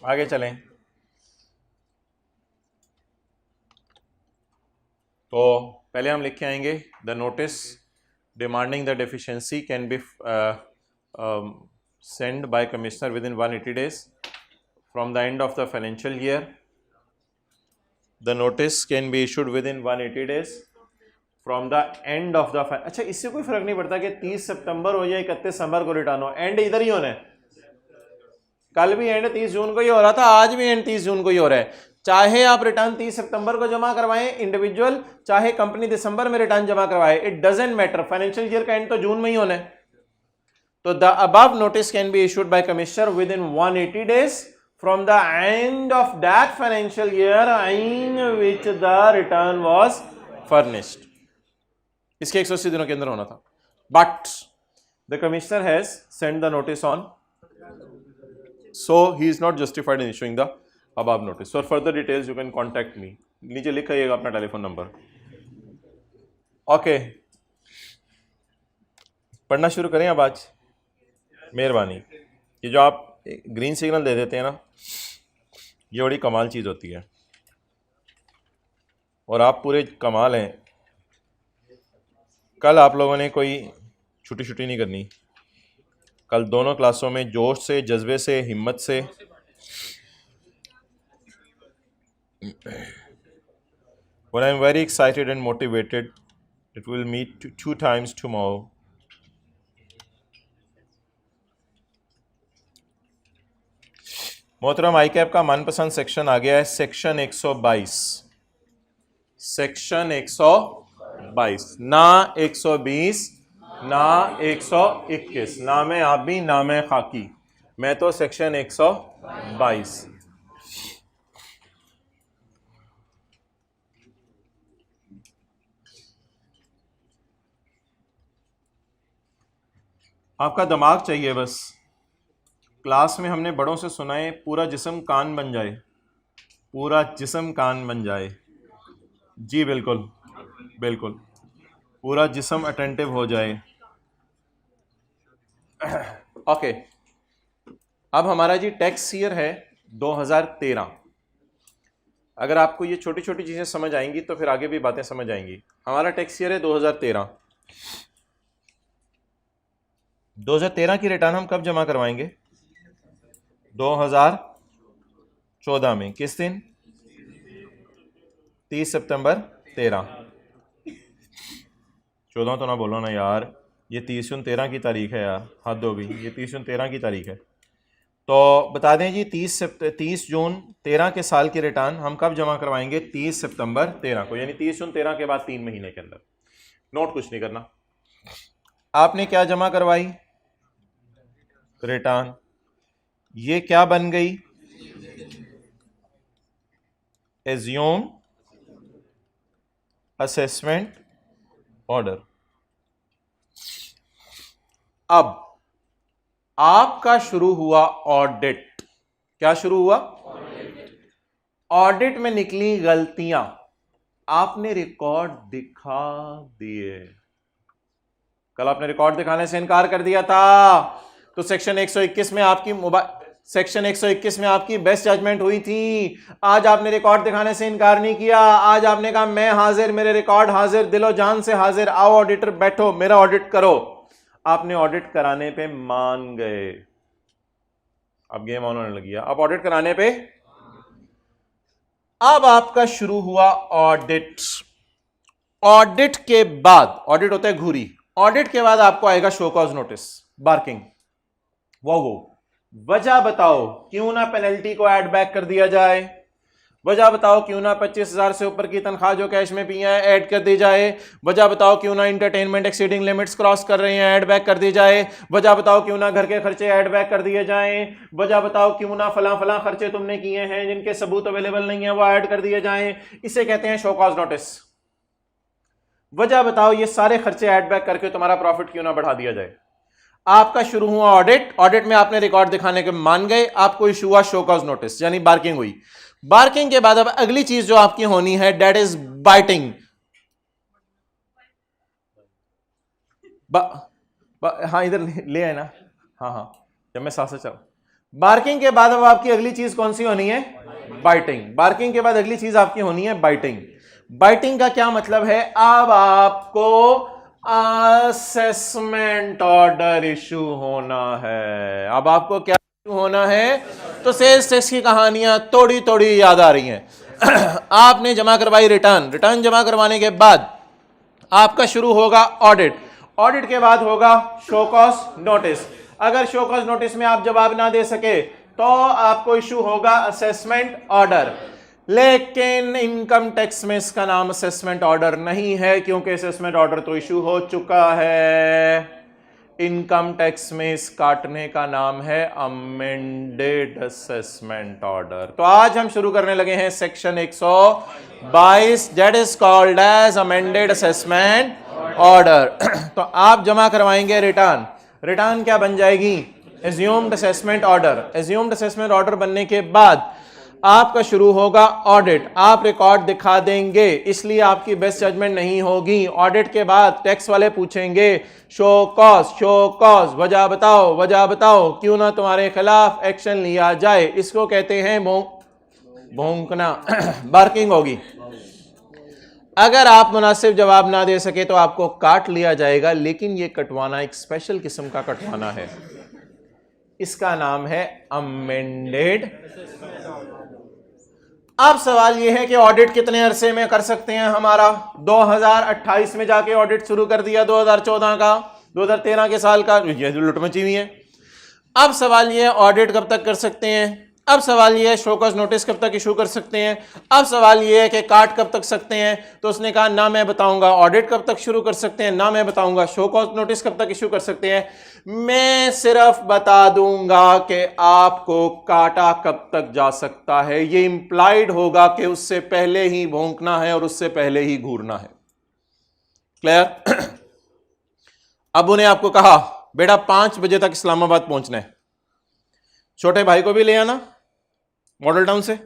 आगे चलें। तो पहले हम लिख के आएंगे the notice demanding the deficiency can be send by commissioner with in 180 days from the end of the financial year. The notice can be issued with in 180 days from the end of the. अच्छा, इससे कोई फर्क नहीं पड़ता कि 30 सितंबर हो या 31 दिसंबर को रिटर्न हो, एंड इधर ही होना है। कल भी एंड 30 जून को ही हो रहा था, आज भी एंड 30 जून को ही हो रहा है। चाहे आप रिटर्न 30 सितंबर को जमा करवाएं इंडिविजुअल, चाहे कंपनी दिसंबर में रिटर्न जमा करवाए, it doesn't matter, financial year का एंड तो जून में ही होना है। तो the above notice can be issued by commissioner with in 180 days from the end of that financial year in which the return was furnished. इसके 180 दिनों के अंदर होना था, but the commissioner has send the notice on, so he is not justified in issuing the above notice. For further details you can contact me. नीचे लिखाइएगा अपना telephone number. Okay, पढ़ना शुरू करें अब आज, मेहरबानी। ये जो आप ग्रीन सिग्नल दे देते हैं ना, ये बड़ी कमाल चीज़ होती है और आप पूरे कमाल हैं। कल आप लोगों ने कोई छुट्टी नहीं करनी, कल दोनों क्लासों में जोश से, जज्बे से, हिम्मत से। When I am very excited and motivated, it will meet 2 times tomorrow. मोहतरम आई कैप का मनपसंद सेक्शन आ गया है, सेक्शन 122। सेक्शन 122, ना 120 ना 121, ना में आबी ना में खाकी, मैं तो सेक्शन 122। आपका दिमाग चाहिए बस। क्लास में हमने बड़ों से सुना है पूरा जिस्म कान बन जाए, पूरा जिस्म कान बन जाए। जी बिल्कुल बिल्कुल, पूरा जिस्म अटेंटिव हो जाए। ओके, अब हमारा जी टैक्स ईयर है 2013। अगर आपको ये छोटी छोटी चीजें समझ आएंगी तो फिर आगे भी बातें समझ आएंगी। हमारा टैक्स ईयर है 2013। 2013 की रिटर्न हम कब जमा करवाएंगे? 2014 में। किस दिन? 30 सितंबर 13। 14 तो ना बोलो ना यार, ये 30/13 की तारीख है यार, हद हो गई, ये 30/13 की तारीख है। तो बता दें जी 30 जून 13 के साल की रिटर्न हम कब जमा करवाएंगे? 30 सितंबर 13 को, यानी 30 जून 13 के बाद 3 महीने के अंदर। नोट कुछ नहीं करना। आपने क्या जमा करवाई? रिटर्न। ये क्या बन गई? Assume assessment order. अब आपका शुरू हुआ ऑडिट। क्या शुरू हुआ? ऑडिट में निकली गलतियां, आपने रिकॉर्ड दिखा दिए। कल आपने रिकॉर्ड दिखाने से इनकार कर दिया था, तो सेक्शन 121 में आपकी सेक्शन 121 में आपकी बेस्ट जजमेंट हुई थी। आज आपने रिकॉर्ड दिखाने से इनकार नहीं किया, आज आपने कहा मैं हाजिर, मेरे रिकॉर्ड हाजिर, दिलो जान से हाजिर, आओ ऑडिटर बैठो, मेरा ऑडिट करो। आपने ऑडिट कराने पे मान गए। अब गेम ऑन होने लगी है। अब ऑडिट कराने पे, अब आपका शुरू हुआ ऑडिट। ऑडिट के बाद, ऑडिट होता है घूरी, ऑडिट के बाद आपको आएगा शो कॉज नोटिस, बार्किंग। वो वजह बताओ क्यों ना पेनल्टी को ऐड बैक कर दिया जाए, वजह बताओ क्यों ना 25,000 से ऊपर की तनख्वाह जो कैश में पी है ऐड कर दी जाए, वजह बताओ क्यों ना इंटरटेनमेंट एक्सीडिंग लिमिट्स क्रॉस कर रहे हैं ऐड बैक कर दी जाए, वजह बताओ क्यों ना घर के खर्चे ऐड बैक कर दिए जाएं, वजह बताओ क्यों ना फला फला खर्चे तुमने किए हैं जिनके सबूत अवेलेबल नहीं है वो ऐड कर दिए जाएं। इसे कहते हैं शो कॉज नोटिस। वजह बताओ ये सारे खर्चे ऐड बैक करके तुम्हारा प्रॉफिट क्यों ना बढ़ा दिया जाए। आपका शुरू हुआ ऑडिट, ऑडिट में आपने रिकॉर्ड दिखाने के मान गए, आपको इशू हुआ शो कॉज नोटिस यानी बार्किंग हुई। बार्किंग के बाद अब अगली चीज जो आपकी होनी है दैट इज बाइटिंग। हाँ इधर ले आए ना, हाँ जब मैं साथ से चल। बार्किंग के बाद अब आपकी अगली चीज कौन सी होनी है? बाइटिंग। बार्किंग के बाद अगली चीज आपकी होनी है बाइटिंग। बाइटिंग का क्या मतलब है? अब आपको असेसमेंट ऑर्डर इशू होना है। अब आपको क्या इशू होना है? तो सेल्स टैक्स की कहानियां थोड़ी थोड़ी याद आ रही हैं। आपने जमा करवाई रिटर्न, रिटर्न जमा करवाने के बाद आपका शुरू होगा ऑडिट, ऑडिट के बाद होगा शो कॉज नोटिस। अगर शो कॉज नोटिस में आप जवाब ना दे सके तो आपको इशू होगा असेसमेंट ऑर्डर। लेकिन इनकम टैक्स में इसका नाम असेसमेंट ऑर्डर नहीं है, क्योंकि असेसमेंट ऑर्डर तो इशू हो चुका है। इनकम टैक्स में इस काटने का नाम है अमेंडेड असेसमेंट ऑर्डर। तो आज हम शुरू करने लगे हैं section 122, that is called as amended assessment order. तो आप जमा करवाएंगे रिटर्न, रिटर्न क्या बन जाएगी? Assumed assessment order. Assumed assessment order बनने के बाद आपका शुरू होगा ऑडिट। आप रिकॉर्ड दिखा देंगे, इसलिए आपकी बेस्ट जजमेंट नहीं होगी। ऑडिट के बाद टैक्स वाले पूछेंगे शो कॉज, शो कॉज, वजह बताओ, वजह बताओ क्यों ना तुम्हारे खिलाफ एक्शन लिया जाए। इसको कहते हैं भौंकना, बार्किंग होगी। अगर आप मुनासिब जवाब ना दे सके तो आपको काट लिया जाएगा, लेकिन यह कटवाना एक स्पेशल किस्म का कटवाना है, इसका नाम है अमेंडेड। अब सवाल यह है कि ऑडिट कितने अरसे में कर सकते हैं? हमारा 2028 में जाके ऑडिट शुरू कर दिया, 2014 का, 2013 के साल का, ये लुट मची हुई है। अब सवाल यह है ऑडिट कब तक कर सकते हैं? अब सवाल यह है शो कॉज नोटिस कब तक इशू कर सकते हैं? अब सवाल यह है कि काट कब तक सकते हैं? तो उसने कहा ना मैं बताऊंगा ऑडिट कब तक शुरू कर सकते हैं, ना मैं बताऊंगा शो कॉज नोटिस कब तक इशू कर सकते हैं। मैं सिर्फ बता दूंगा कि आपको काटा कब तक जा सकता है। ये इंप्लाइड होगा कि उससे पहले ही भौंकना है और उससे पहले ही घूरना है। क्लियर? अब उन्हें आपको कहा बेटा 5 बजे तक इस्लामाबाद पहुंचना है, छोटे भाई को भी ले आना मॉडल टाउन से,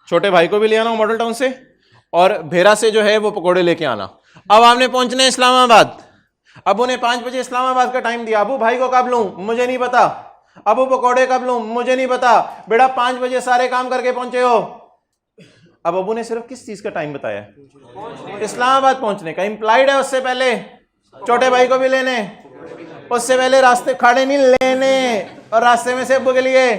छोटे भाई को भी ले आना मॉडल टाउन से, और भेरा से जो है वो पकोड़े लेके आना। अब आपने पहुंचना है इस्लामाबाद। अब उन्हें 5 बजे इस्लामाबाद का टाइम दिया। अबू भाई को कब लूं, मुझे नहीं पता। अबू पकोड़े कब लूं, मुझे नहीं पता। बेटा 5 बजे सारे काम करके पहुंचे हो। अब अबू ने सिर्फ किस चीज का टाइम बताया, इस्लामाबाद पहुंचने का। इंप्लाइड है उससे पहले छोटे भाई को भी लेने, उससे पहले रास्ते खड़े नहीं लेने, और रास्ते में से अबू के लिए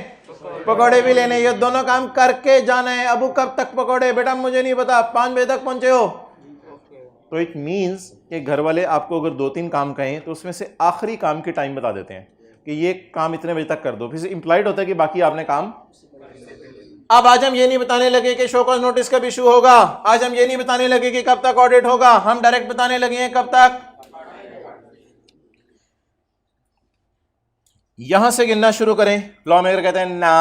पकोड़े भी लेने। ये दोनों काम करके जाना है। अबू कब तक पकोड़े, बेटा मुझे नहीं पता, 5 बजे तक पहुंचे हो। तो इट मींस कि घर वाले आपको अगर 2-3 काम कहें तो उसमें से आखिरी काम की टाइम बता देते हैं कि ये काम इतने बजे तक कर दो, फिर इंप्लाइड होता है कि बाकी आपने काम। अब आज हम ये नहीं बताने लगे कि शो कॉज नोटिस कब इशू होगा, आज हम ये नहीं बताने लगे कि कब तक ऑडिट होगा, हम डायरेक्ट बताने लगे हैं कब तक। यहां से गिनना शुरू करें, लॉ मेकर कहते हैं ना।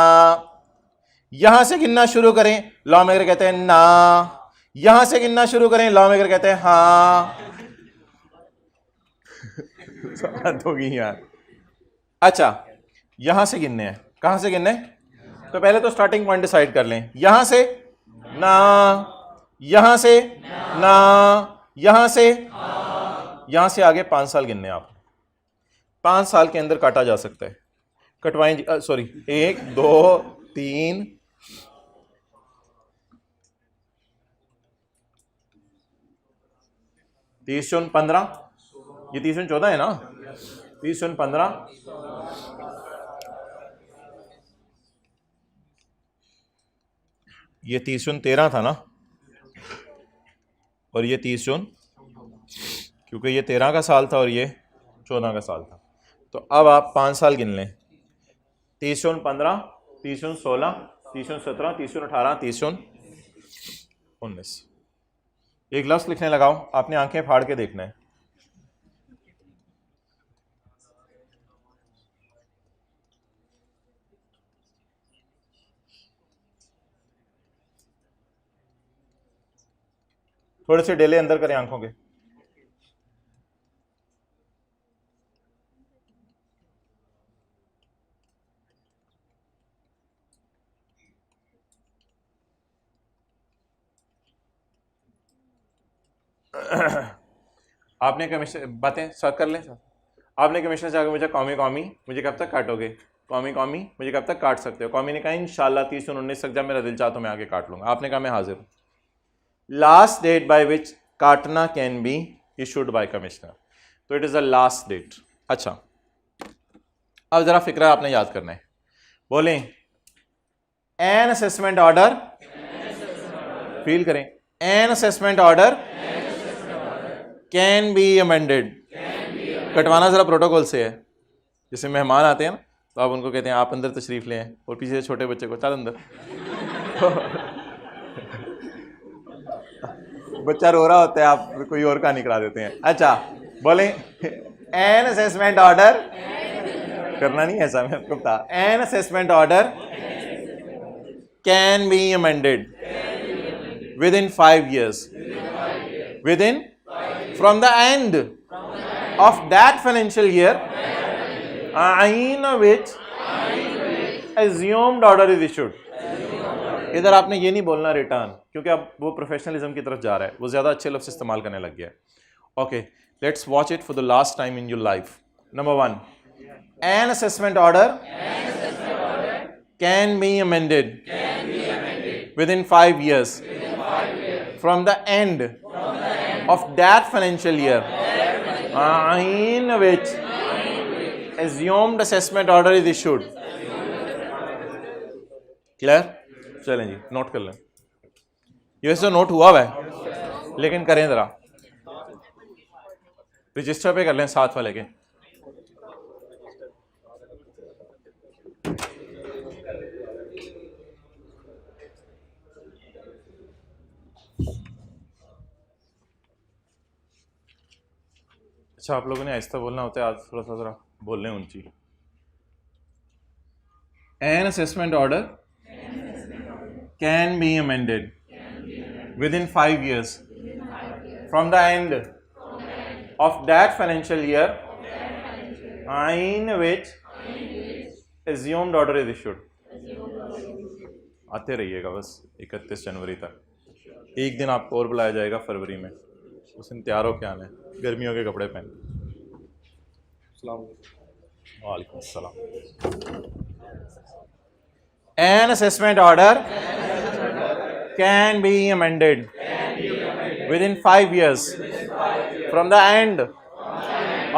यहां से गिनना शुरू करें, लॉ मेकर कहते हैं ना। यहां से गिनना शुरू करें, लॉ मेकर कहते हैं हाँ। बात होगी यार। अच्छा, यहां से गिनने हैं, कहां से गिनने? तो पहले तो स्टार्टिंग पॉइंट डिसाइड कर लें। यहां से ना, यहां से ना, यहां से आगे 5 साल गिनने आप। 5 साल के अंदर काटा जा सकता है। कटवाएं, सॉरी, 1 2 3 30 × 15, ये 30 × 14 है ना, 30 × 15, ये 30 × 13 था ना, और ये 30 × क्योंकि ये 13 का साल था और ये 14 का साल था। तो अब आप 5 साल गिन लें। 30 × 15, 30 × 16, 30 × 17, 30 × 18, 30 × 19। एक लफ्ज़ लिखने लगाओ, आपने आंखें फाड़ के देखना है। थोड़े से डेले अंदर करें आंखों के। आपने कमिश्नर बातें साथ कर लें सर। आपने कमिश्नर से मुझे कौमी मुझे कब तक काटोगे, कौमी मुझे कब तक काट सकते हो। कौमी ने कहा इंशाल्लाह 30 × 19 तक जब मेरा दिल चाह तो मैं आके काट लूंगा। आपने कहा मैं हाजिर हूँ। लास्ट डेट बाय विच काटना can be issued by commissioner, तो it is the last date. अच्छा, अब ज़रा फिक्रा आपने याद करना है। बोलें एन असेसमेंट ऑर्डर, फील करें, an assessment order can be amended. कटवाना ज़रा प्रोटोकॉल से है। जैसे मेहमान आते हैं ना तो आप उनको कहते हैं आप अंदर तशरीफ़ लें, और पीछे छोटे बच्चे को चल अंदर। बच्चा रो रहा होता है, आप कोई और कहानी करा देते हैं। अच्छा, बोलें एन असेसमेंट ऑर्डर, करना नहीं ऐसा, मैं आपको बता, N assessment order can be amended within 5 years, with in from the end of that financial year in which assumed order is issued। इधर आपने ये नहीं बोलना रिटर्न, क्योंकि अब वो प्रोफेशनलिज्म की तरफ जा रहा है, वो ज़्यादा अच्छे लफ्ज़ इस्तेमाल करने लग गया है। Okay, let's watch it for the last time in your life. Number 1, N assessment order can be amended within 5 years from the end of that financial year in which assumed assessment order is issued। Clear? चलें जी, note कर लें। ये वैसे note हुआ है लेकिन करें ज़रा, रजिस्टर पे कर लें साथ वाले के। अच्छा, आप लोगों ने आहिस्ता बोलना होता है, आज थोड़ा सा ज़रा बोल रहे हैं ऊंची। N assessment order can be amended within 5 years from the end of that financial year in which assumed order is issued। आते रहिएगा बस 31 जनवरी तक। एक दिन आपको और बुलाया जाएगा फरवरी में, उस दिन तैयार होके आना है, गर्मियों के कपड़े पहन। वालेकुम अस्सलाम। An assessment order can be amended within 5 years from the end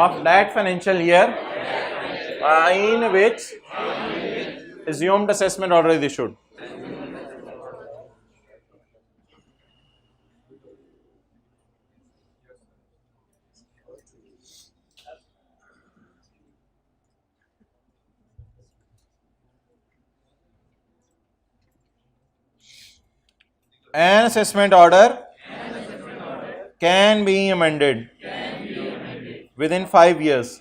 of that financial year in which assumed assessment order is issued. An assessment order can be amended within 5 years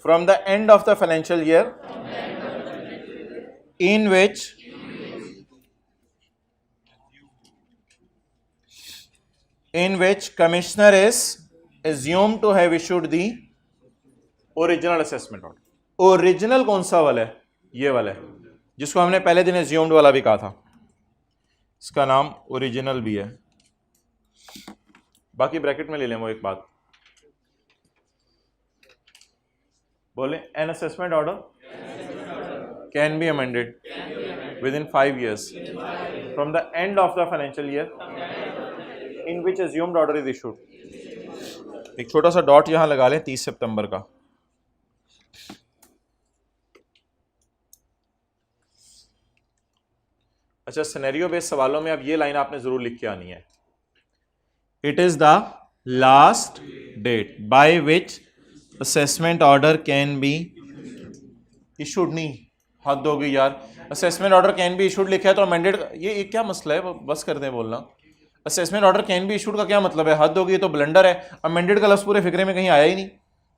from the end of the financial year in which commissioner is assumed to have issued the original assessment order. Original कौन सा वाला है? ये वाला है, जिसको हमने पहले दिन assumed वाला भी कहा था, इसका नाम ओरिजिनल भी है। बाकी ब्रैकेट में ले लें वो एक बात, बोले N assessment order can be amended within 5 years from the end of the financial year in which assumed order is issued. एक छोटा सा डॉट यहां लगा लें 30 सितंबर का। अच्छा, सिनेरियो बेस्ड सवालों में अब ये लाइन आपने जरूर लिख के आनी है, it is the last date by which assessment order can be issued. नहीं, हद हो गई यार, assessment order can be issued लिखा है तो अमेंडेड, ये क्या मसला है, बस कर दें बोलना। Assessment order can be issued का क्या मतलब है? हद हो गई, तो ब्लंडर है। अमेंडेड का लफ्ज़ पूरे फिक्रे में कहीं आया ही नहीं।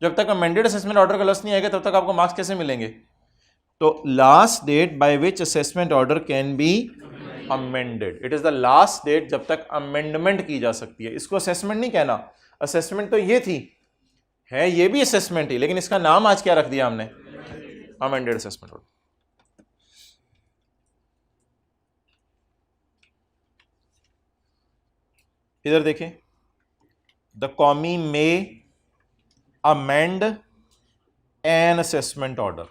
जब तक अमेंडेड असेसमेंट ऑर्डर का लफ्ज़ नहीं आएगा तब तक आपको मार्क्स कैसे मिलेंगे? तो last date by which assessment order can be amended, it is the last date जब तक अमेंडमेंट की जा सकती है। इसको असेसमेंट नहीं कहना, असेसमेंट तो ये थी, है ये भी असेसमेंट ही, लेकिन इसका नाम आज क्या रख दिया हमने? Amended assessment order. इधर देखें, the commie may amend an assessment order.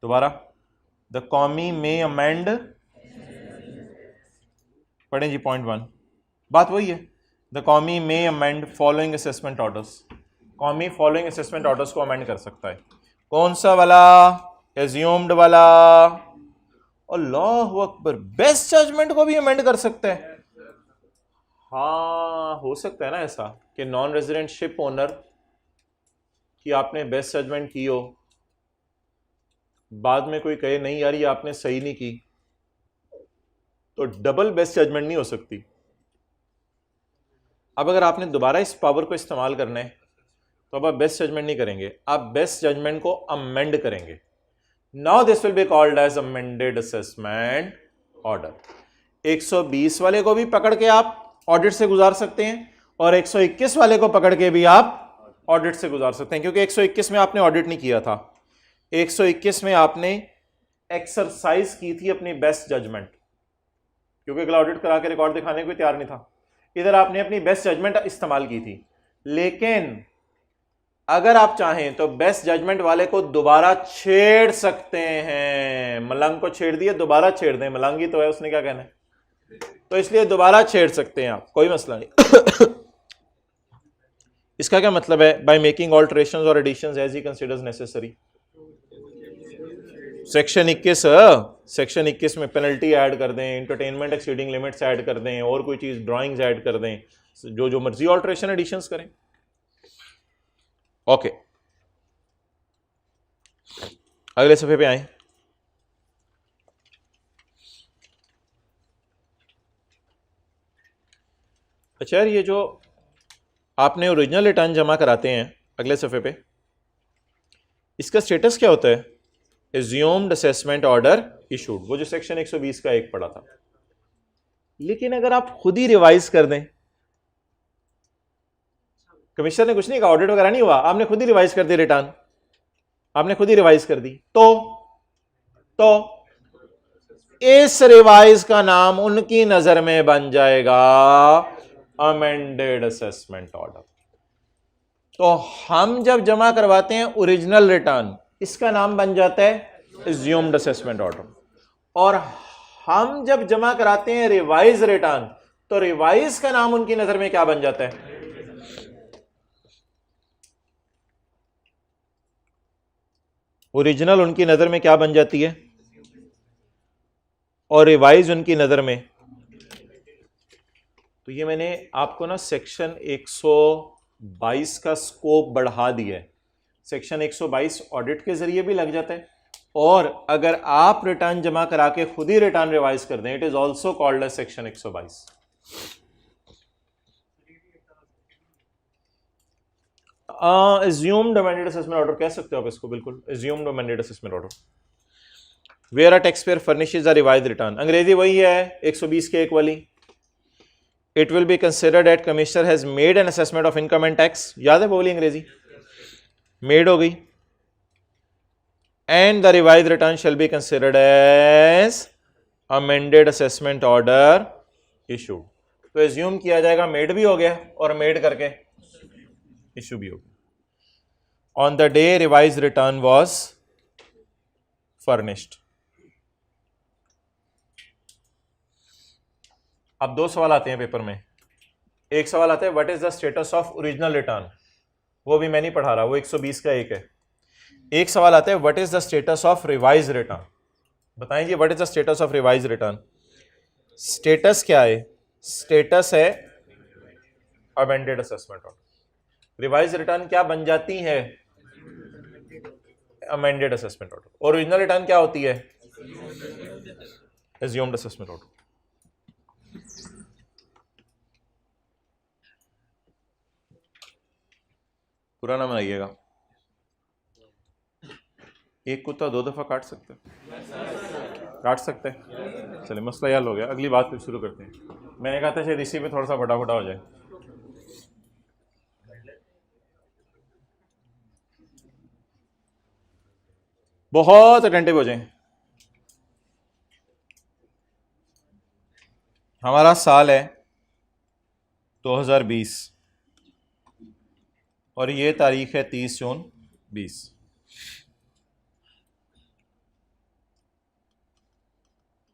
दोबारा, द कॉमी मे अमेंड, पढ़ें जी पॉइंट 1, बात वही है। The commie may amend following assessment orders. Commie following assessment orders को अमेंड कर सकता है। कौन सा वाला? एज्यूम्ड वाला। अल्लाहु अकबर, बेस्ट जजमेंट को भी अमेंड कर सकता है। हाँ, हो सकता है ना ऐसा कि नॉन रेजिडेंट शिप ओनर की आपने बेस्ट जजमेंट की हो, बाद में कोई कहे नहीं यार ये आपने सही नहीं की, तो डबल बेस्ट जजमेंट नहीं हो सकती। अब अगर आपने दोबारा इस पावर को इस्तेमाल करना है तो अब आप बेस्ट जजमेंट नहीं करेंगे, आप बेस्ट जजमेंट को अमेंड करेंगे। Now this will be called as amended assessment order. 120 वाले को भी पकड़ के आप ऑडिट से गुजार सकते हैं और 121 वाले को पकड़ के भी आप ऑडिट से गुजार सकते हैं, क्योंकि 121 में आपने ऑडिट नहीं किया था, 121 में आपने एक्सरसाइज की थी अपनी बेस्ट जजमेंट, क्योंकि अगला ऑडिट करा के रिकॉर्ड दिखाने को भी तैयार नहीं था। इधर आपने अपनी बेस्ट जजमेंट इस्तेमाल की थी। लेकिन अगर आप चाहें तो बेस्ट जजमेंट वाले को दोबारा छेड़ सकते हैं। मलंग को छेड़ दिए, दोबारा छेड़ दें, मलंगी तो है, उसने क्या कहना है, तो इसलिए दोबारा छेड़ सकते हैं आप, कोई मसला नहीं। इसका क्या मतलब है? बाय मेकिंग ऑल्टरेशंस और additions as he considers necessary. Section 21 में पेनल्टी ऐड कर दें, एंटरटेनमेंट एक्सीडिंग लिमिट्स ऐड कर दें, और कोई चीज ड्राइंग्स ऐड कर दें, जो मर्जी ऑल्टरेशन एडिशंस करें। ओके, अगले सफे पे आए। अच्छा यार, ये जो आपने ओरिजिनल रिटर्न जमा कराते हैं अगले सफ़े पे, इसका स्टेटस क्या होता है? एज्यूम्ड असेसमेंट ऑर्डर इशूड, वो जो सेक्शन 120 का एक पढ़ा था। लेकिन अगर आप खुद ही रिवाइज कर दें, कमिश्नर ने कुछ नहीं कहा, ऑडिट वगैरह नहीं हुआ, आपने खुद ही रिवाइज कर दी रिटर्न, आपने खुद ही रिवाइज कर दी, तो इस रिवाइज का नाम उनकी नजर में बन जाएगा अमेंडेड असेसमेंट ऑर्डर। तो हम जब जमा करवाते हैं ओरिजिनल रिटर्न, इसका नाम बन जाता है एज्यूम्ड असेसमेंट ऑर्डर। और हम जब जमा कराते हैं रिवाइज रिटर्न, तो रिवाइज का नाम उनकी नजर में क्या बन जाता है? ओरिजिनल उनकी नजर में क्या बन जाती है और रिवाइज उनकी नजर में। तो ये मैंने आपको ना सेक्शन 122 का स्कोप बढ़ा दिया है। सेक्शन 122 ऑडिट के जरिए भी लग जाता है, और अगर आप रिटर्न जमा करा के खुद ही रिटर्न रिवाइज कर दें, it is also called as section 122। assumed amended assessment order कह सकते हो आप इसको, बिल्कुल assumed amended assessment order where a taxpayer furnishes a revised return। अंग्रेजी वही है 120 के एक वाली। It will be considered that commissioner has made an assessment of income and tax। याद है बोली अंग्रेजी, made हो गई, and the revised return shall be considered as amended assessment order issued। तो assume किया जाएगा, made भी हो गया और made करके issue भी हो गया। On the day revised return was furnished। अब दो सवाल आते हैं पेपर में। एक सवाल आता है what is the status of original return, वो भी मैं नहीं पढ़ा रहा, वो 120 का एक है। एक सवाल आता है what is the status of revise return. बताएं जी what is the status of revise return. Status क्या है? स्टेटस है amended assessment order. Revise return क्या बन जाती है? Amended assessment order. और ओरिजिनल रिटर्न क्या होती है? Assumed assessment order. पूरा ना बनाइएगा, एक कुत्ता दो दफा काट सकते हैं। चलिए मसला हल हो गया, अगली बात फिर शुरू करते हैं। मैंने कहा था शायद इसी पे थोड़ा सा फटाफट हो जाए। बहुत अटेंटिव हो जाएं। हमारा साल है 2020 और ये तारीख है 30 जून 20।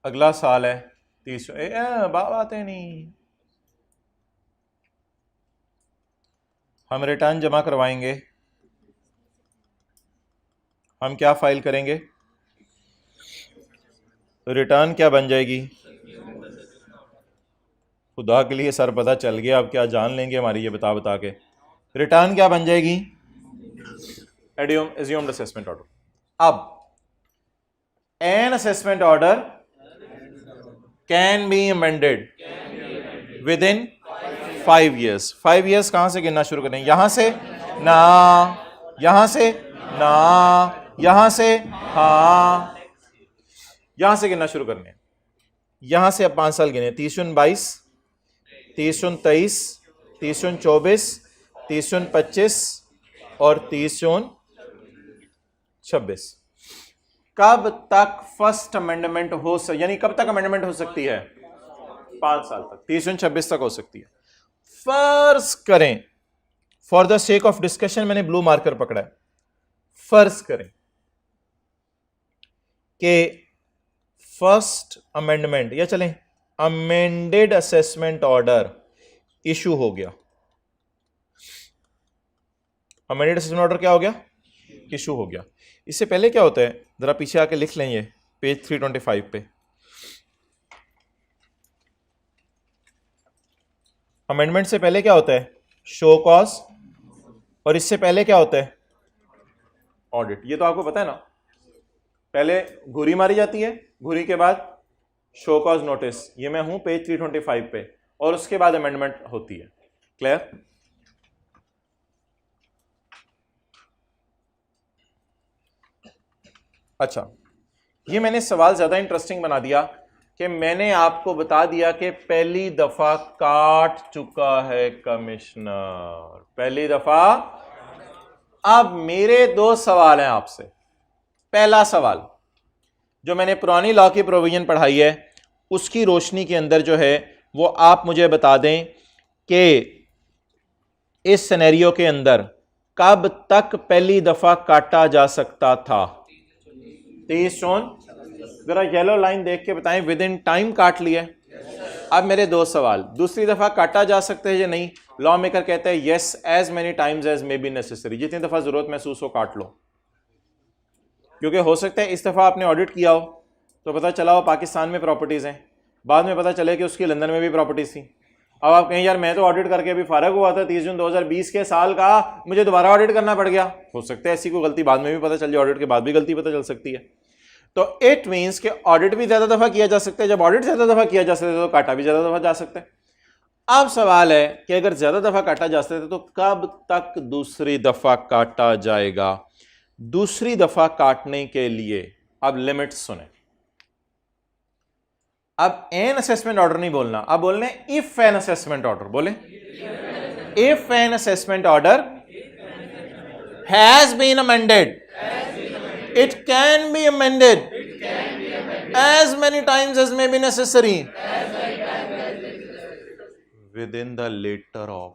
अगला साल है 30 बातें नहीं, हम रिटर्न जमा करवाएंगे। हम क्या फाइल करेंगे? रिटर्न क्या बन जाएगी? खुदा के लिए सर पता चल गया, अब क्या जान लेंगे हमारी ये बता बता के। रिटर्न क्या बन जाएगी? Assumed assessment order. अब an assessment order can be amended within 5 years। 5 years कहां से गिनना शुरू करें? यहां से ना, यहां से ना, यहां से हाँ, यहां से गिनना शुरू करने। यहां से अब 5 साल गिने, 30 जून 22, 30 जून 23, 30 जून 24, 30 जून 25 और 30 जून 26। कब तक फर्स्ट अमेंडमेंट हो यानी कब तक अमेंडमेंट हो सकती है? 5 साल तक, 30 जून 26 तक हो सकती है। फर्ज करें, for the sake of discussion मैंने ब्लू मार्कर पकड़ा है, फर्ज करें कि फर्स्ट अमेंडमेंट या चलें अमेंडेड असेसमेंट ऑर्डर इशू हो गया। अमेंडेड असेसमेंट ऑर्डर क्या हो गया? इशू हो गया। इससे पहले क्या होता है, जरा पीछे आके लिख लें, ये पेज 325 पे अमेंडमेंट से पहले क्या होता है? शो कॉज, और इससे पहले क्या होता है? ऑडिट। ये तो आपको पता है ना, पहले घुरी मारी जाती है, घुरी के बाद शो कॉज नोटिस, ये मैं हूं पेज 325 पे, और उसके बाद अमेंडमेंट होती है। क्लियर? अच्छा, ये मैंने सवाल ज्यादा इंटरेस्टिंग बना दिया कि मैंने आपको बता दिया कि पहली दफा काट चुका है कमिश्नर, पहली दफा। अब मेरे 2 सवाल हैं आपसे। पहला सवाल, जो मैंने पुरानी लॉ की प्रोविजन पढ़ाई है उसकी रोशनी के अंदर जो है वो आप मुझे बता दें कि इस सिनेरियो के अंदर कब तक पहली दफा काटा जा सकता था? 30 जून। जरा येलो लाइन देख के बताएं, विद इन टाइम काट लिया। अब मेरे दो सवाल, दूसरी दफा काटा जा सकता है या नहीं? लॉ मेकर कहता है yes, as many times as may be necessary, जितनी दफा जरूरत महसूस हो काट लो, क्योंकि हो सकता है इस दफा आपने ऑडिट किया हो तो पता चला हो पाकिस्तान में प्रॉपर्टीज हैं, बाद में पता चले कि उसकी लंदन में भी प्रॉपर्टीज थी। अब आप कहें यार मैं तो ऑडिट करके अभी फारग हुआ था 30 जून 2020 के साल का, मुझे दोबारा ऑडिट करना पड़ गया। हो सकता है ऐसी कोई गलती बाद में भी पता चल जाए, ऑडिट के बाद भी गलती पता चल सकती है। तो इट मीन्स कि ऑडिट भी ज्यादा दफा किया जा सकता है, जब ऑडिट ज्यादा दफा किया जा सकता है तो काटा भी ज्यादा दफा जा सकता है। अब सवाल है कि अगर ज्यादा दफा काटा जा सकता है तो कब तक दूसरी दफा काटा जाएगा? दूसरी दफा काटने के लिए अब लिमिट सुने। अब एन असेसमेंट ऑर्डर नहीं बोलना, अब बोलने इफ एन असेसमेंट ऑर्डर। बोले if an assessment order has been amended, it can be amended as many times as may be necessary within the letter of,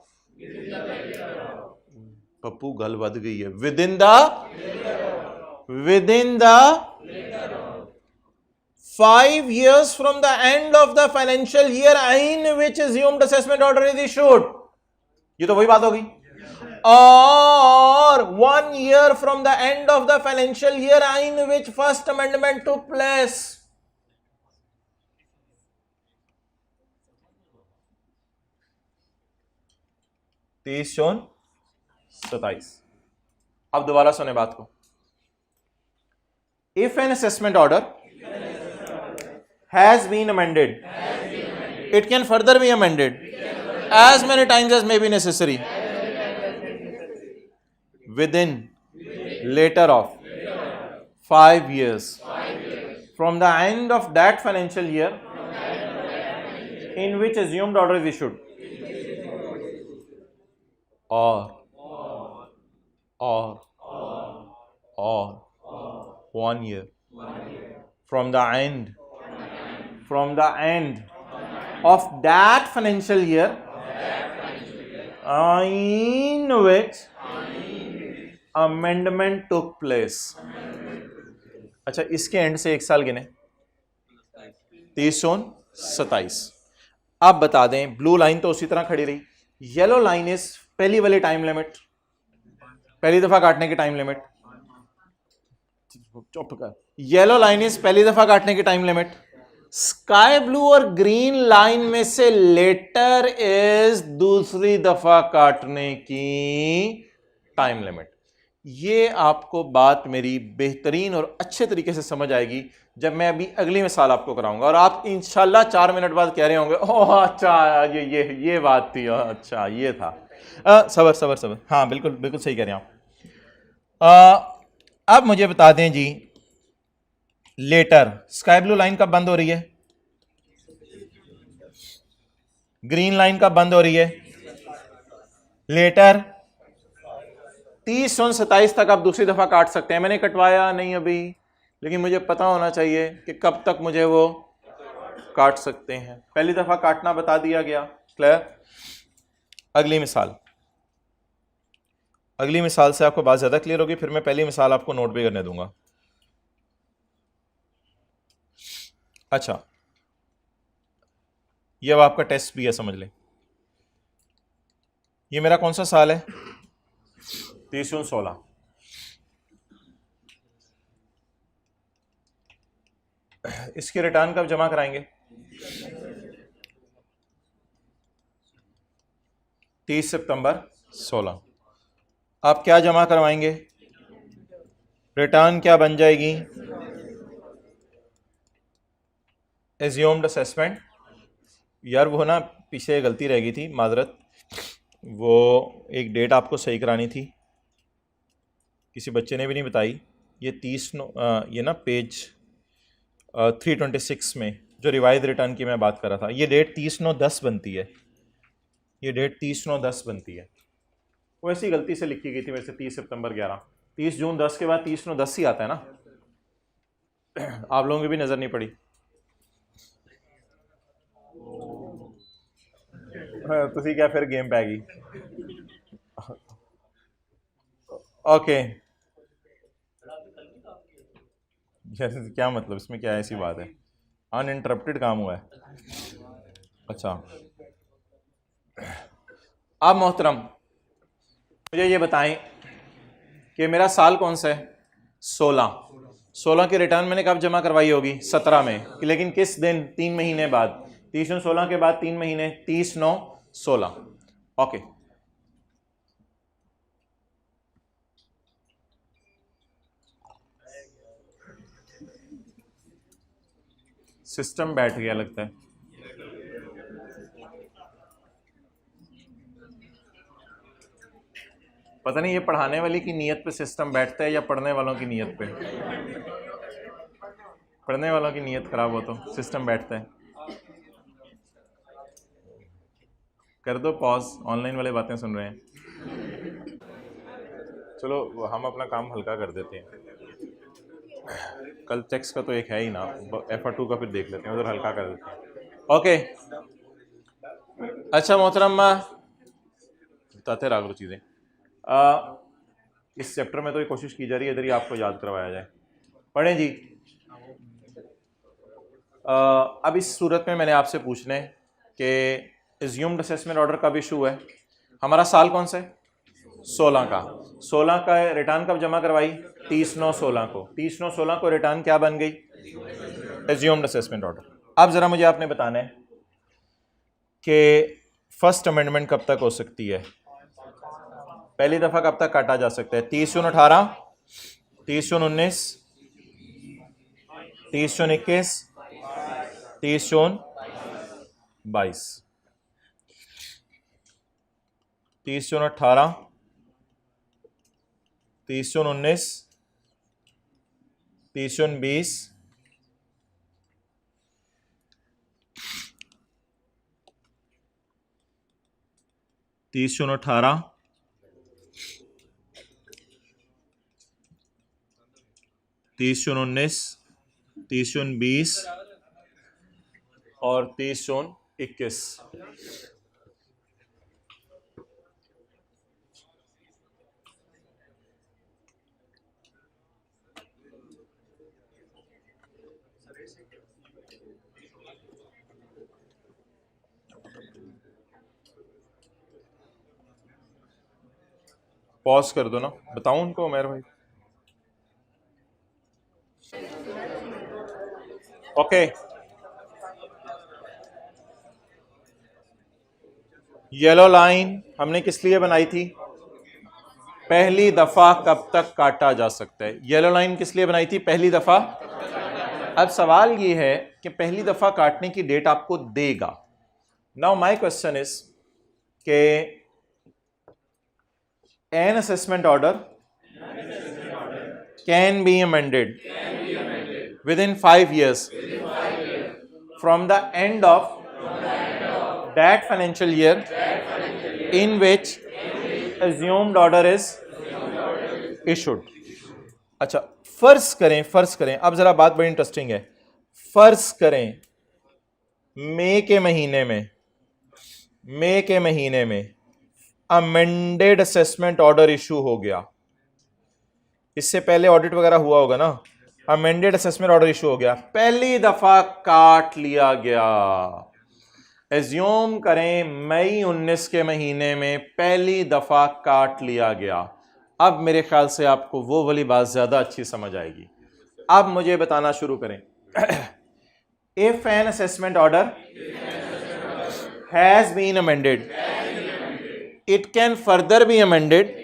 Pappu गल वध गई है, within the 5 years from the end of the financial year in which assumed assessment order is issued। ये तो वही बात होगी। Or 1 year from the end of the financial year in which first amendment took place। तीस जून 27। अब दोबारा सुने बात को। If an assessment order has been amended, it can further be amended as many times as may be necessary within later of 5 years from the end of that financial year in which assumed order is issued, or 1 year from the end of that financial year in which amendment took place. अच्छा, इसके and से 1 साल गिने, 30 जून 27। अब बता दें, blue line तो उसी तरह खड़ी रही, येलो लाइन इज पहली वाली टाइम लिमिट, पहली दफा काटने की टाइम लिमिट। चुप कर, येलो लाइन इज पहली दफा काटने की टाइम लिमिट, स्काई ब्लू और ग्रीन लाइन में से लेटर इज दूसरी दफा काटने की टाइम लिमिट। ये आपको बात मेरी बेहतरीन और अच्छे तरीके से समझ आएगी जब मैं अभी अगली मिसाल आपको कराऊंगा, और आप इंशाल्लाह 4 मिनट बाद कह रहे होंगे ओह अच्छा ये बात थी, अच्छा ये था। सबर, हाँ बिल्कुल सही कह रहे हैं आप। अब मुझे बता दें जी, लेटर स्काई ब्लू लाइन कब बंद हो रही है, ग्रीन लाइन कब बंद हो रही है, लेटर 30 जून 27 तक आप दूसरी दफा काट सकते हैं। मैंने कटवाया नहीं अभी, लेकिन मुझे पता होना चाहिए कि कब तक मुझे वो काट सकते हैं। पहली दफा काटना बता दिया गया, क्लियर। अगली मिसाल से आपको बात ज्यादा क्लियर होगी, फिर मैं पहली मिसाल आपको नोट भी करने दूंगा। अच्छा, ये अब आपका टेस्ट भी है, समझ लें। ये मेरा कौन सा साल है, 30 जून 16। इसके रिटर्न कब जमा कराएंगे, 30 सितंबर 16। आप क्या जमा करवाएंगे, रिटर्न क्या बन जाएगी, एज्यूम्ड असेसमेंट। यार वो ना पीछे गलती रह गई थी, माजरत, वो एक डेट आपको सही करानी थी, किसी बच्चे ने भी नहीं बताई। ये ये ना पेज 326 में जो रिवाइज रिटर्न की मैं बात कर रहा था, ये डेट 30/9/10 बनती है, ये डेट 30/9/10 बनती है। वो ऐसी गलती से लिखी गई थी मेरे से, 30 सितंबर 11, 30 जून 10 के बाद 30/9/10 ही आता है ना। आप लोगों की भी नज़र नहीं पड़ी। तुसी क्या फिर गेम पै गई। ओके क्या मतलब, इसमें क्या ऐसी बात है, अनइंटरप्टेड काम हुआ है। अच्छा आप मोहतरम मुझे ये बताएं कि मेरा साल कौन सा है, 16। 16 की रिटर्न मैंने कब जमा करवाई होगी, 17 में, लेकिन किस दिन, 3 महीने बाद। 30/9/16 के बाद 3 महीने, 30/9/16। ओके सिस्टम बैठ गया लगता है। पता नहीं ये पढ़ाने वाले की नीयत पे सिस्टम बैठता है या पढ़ने वालों की नीयत पे। पढ़ने वालों की नीयत खराब हो तो सिस्टम बैठता है। कर दो पॉज, ऑनलाइन वाले बातें सुन रहे हैं। चलो हम अपना काम हल्का कर देते हैं। कल टेक्स्ट का तो एक है ही ना, FR2 का फिर देख लेते हैं, उधर हल्का कर देते हैं। ओके अच्छा मोहतरम बताते रहा करो चीज़ें। इस चैप्टर में तो ये कोशिश की जा रही है इधर ही आपको याद करवाया जाए। पढ़ें जी। अब इस सूरत में मैंने आपसे पूछना है कि एज्यूम्ड असेसमेंट ऑर्डर कब इशू है। हमारा साल कौन सा है, 16 का। 16 का रिटर्न कब जमा करवाई, 30/9/16 को। 30/9/16 को रिटर्न क्या बन गई, एज्यूम्ड असेसमेंट ऑर्डर। अब ज़रा मुझे आपने बताना है कि फर्स्ट अमेंडमेंट कब तक हो सकती है, पहली दफ़ा कब तक काटा जा सकता है। 30/18, 30/19, 30/21, 30/22, 30/18, 30/19, 30/20, 30/18, 30/19, 30/20 और 30/21। पॉज कर दो ना, बताऊं उनको उमर भाई। ओके येलो लाइन हमने किस लिए बनाई थी, पहली दफा कब तक काटा जा सकता है। येलो लाइन किस लिए बनाई थी, पहली दफा। अब सवाल ये है कि पहली दफा काटने की डेट आपको देगा। नाउ माय क्वेश्चन इज के N assessment order can be amended within 5 years from the end of that financial year in which assumed order is issued। अच्छा फर्ज करें अब जरा बात बड़ी इंटरेस्टिंग है। फर्ज करें मई के महीने में अमेंडेड असेसमेंट ऑर्डर इशू हो गया। इससे पहले ऑडिट वगैरह हुआ होगा ना, अमेंडेड असेसमेंट ऑर्डर इशू हो गया, पहली दफा काट लिया गया। एज्यूम करें मई 19 के महीने में पहली दफा काट लिया गया। अब मेरे ख्याल से आपको वो वाली बात ज्यादा अच्छी समझ आएगी। अब मुझे बताना शुरू करें। If an assessment order has been amended, it can further be amended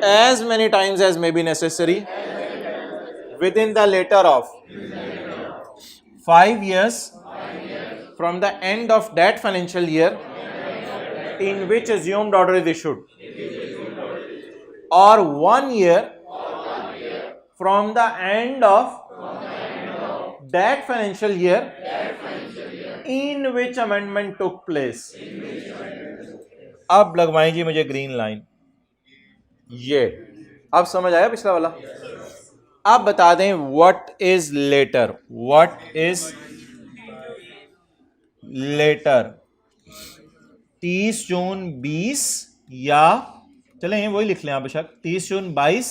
as many times as may be necessary within the later of 5 years from the end of that financial year in which assumed order is issued, or 1 year from the end of that financial year in which amendment took place। अब लगवाएं जी मुझे green line. ये अब समझ आया पिछला वाला। आप बता दें what is later, what is later 30 June 20 या चलें वही लिख लें आप बेशक 30 जून 22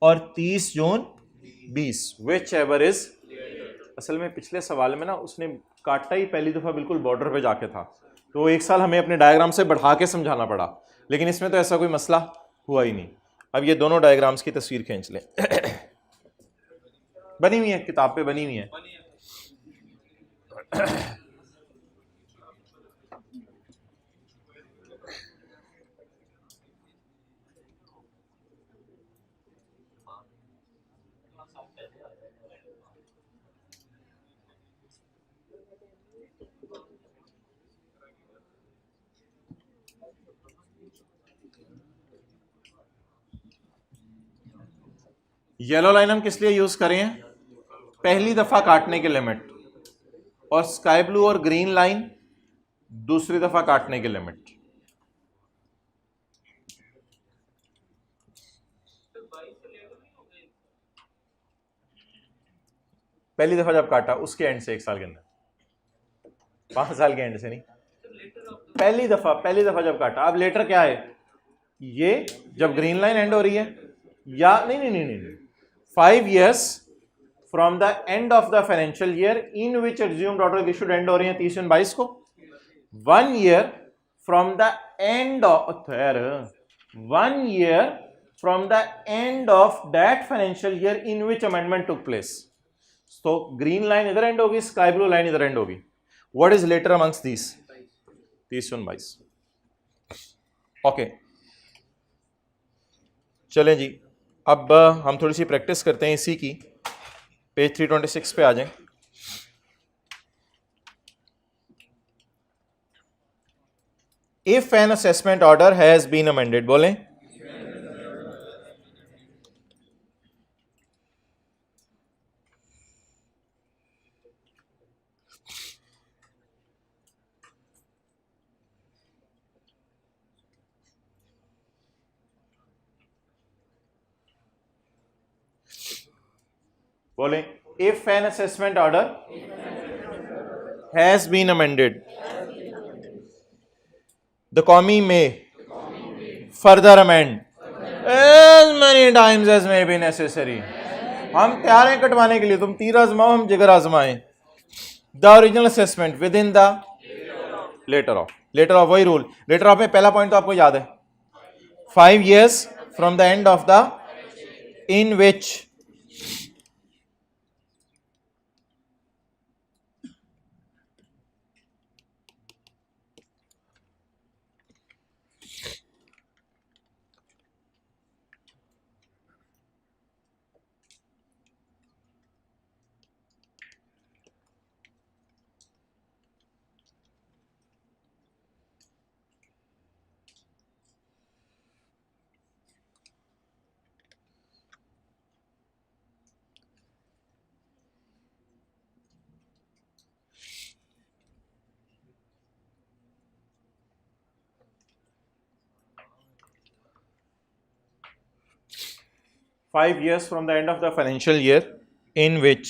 और 30 जून 20 विच एवर इज। असल में पिछले सवाल में ना उसने काटा ही पहली दफा बिल्कुल बॉर्डर पे जाके था, तो एक साल हमें अपने डायग्राम से बढ़ा के समझाना पड़ा, लेकिन इसमें तो ऐसा कोई मसला हुआ ही नहीं। अब ये दोनों डायग्राम्स की तस्वीर खींच लें बनी हुई है किताब पे, बनी हुई है। येलो लाइन हम किस लिए यूज करें? पहली दफा काटने के लिमिट, और स्काई ब्लू और ग्रीन लाइन दूसरी दफा काटने के लिमिट। पहली दफा जब काटा उसके एंड से 1 साल के अंदर, 5 साल के एंड से नहीं, पहली दफा जब काटा। अब लेटर क्या है? ये जब ग्रीन लाइन एंड हो रही है, या नहीं 5 years from the end of the financial year in which assumed order issued end हो रही है 30 जून 22 को। 1 year from the end of 1 year from the end of that financial year in which amendment took place. तो green line इधर and होगी, sky blue line इधर and होगी। What is later amongst these? 30 June 22। Okay चलें जी, अब हम थोड़ी सी प्रैक्टिस करते हैं इसी की। पेज 326 पे आ जाएं। If an assessment order has been amended, बोलें। बोलें, if an assessment order has been amended the commie may further amend as many times as may be necessary। हम तैयार हैं कटवाने के लिए, तुम तीर आजमाओ हम जिगर आजमाएं। The original assessment within the letter of. Letter of वही रूल, लेटर ऑफ में पहला पॉइंट तो आपको याद है, 5 years from the end of the in which years from the end of the financial year in which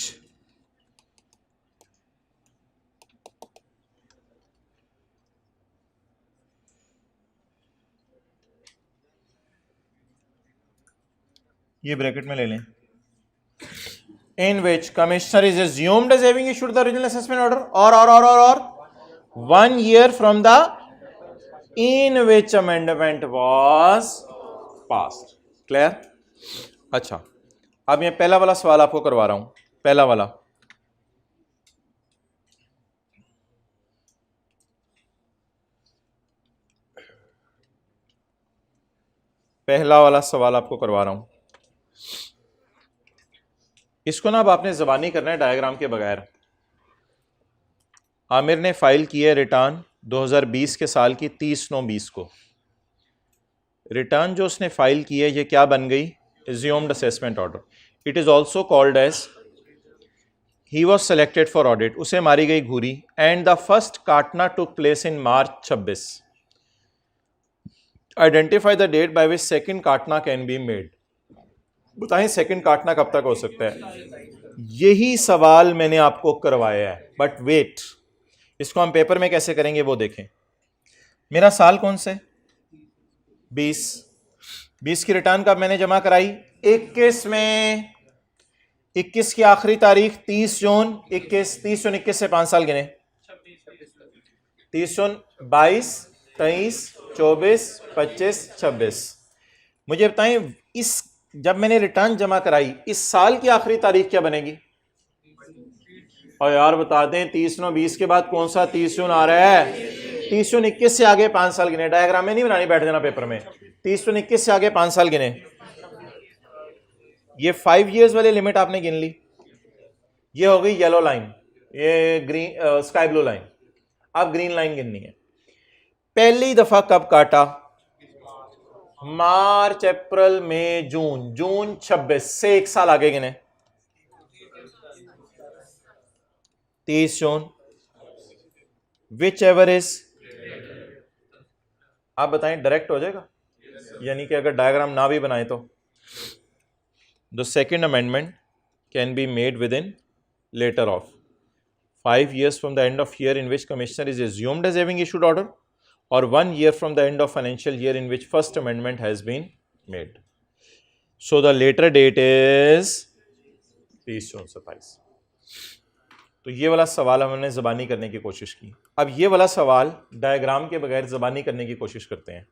ये bracket में ले लें, in which commissioner is assumed as having issued the original assessment order or 1 year from the in which amendment was passed। Clear? अच्छा, अब ये पहला वाला सवाल आपको करवा रहा हूं। पहला वाला सवाल आपको करवा रहा हूं। इसको ना अब आपने ज़बानी करना है डायग्राम के बगैर। आमिर ने फाइल की है रिटर्न 2020 के साल की 30/9/20 को। रिटर्न जो उसने फाइल की है ये क्या बन गई? assumed assessment order। it is also called as he was selected for audit। उसे मारी गई घूरी and the first काटना took place in March 26। identify the date by which second काटना can be made। बताएं सेकंड काटना कब तक हो सकता है? यही सवाल मैंने आपको करवाया है, बट वेट, इसको हम पेपर में कैसे करेंगे वो देखें। मेरा साल कौन सा है? 20। 20 की रिटर्न कब मैंने जमा कराई? 21 में। 21 की आखिरी तारीख 30 जून 21। 30 जून 21 से 5 साल गिने। 30 जून 22, 23, 24, 25, 26। मुझे बताएं इस जब मैंने रिटर्न जमा कराई इस साल की आखिरी तारीख क्या बनेगी? और यार बता दें 30 9 20 के बाद कौन सा 30 जून आ रहा है? 30 जून 21 से आगे 5 साल गिने। डायग्राम में नहीं बनानी, बैठ जाना पेपर में। 30 जून 21 से आगे 5 साल गिने। ये 5 इयर्स वाली लिमिट आपने गिन ली। ये हो गई येलो लाइन, ये ग्रीन स्काई ब्लू लाइन। अब ग्रीन लाइन गिननी है। पहली दफा कब काटा? मार्च, अप्रैल, मई, जून। जून 26 से 1 साल आगे गिने। 30 जून, विच एवर इज। आप बताएं डायरेक्ट हो जाएगा? यानी कि अगर डायग्राम ना भी बनाए तो the second amendment can be made within later of 5 years from the end of year in which commissioner is assumed as having issued order, or 1 year from the end of financial year in which first amendment has been made. So the later date is 30 जून 27। तो ये वाला सवाल हमने ज़बानी करने की कोशिश की। अब ये वाला सवाल डायग्राम के बगैर ज़बानी करने की कोशिश करते हैं।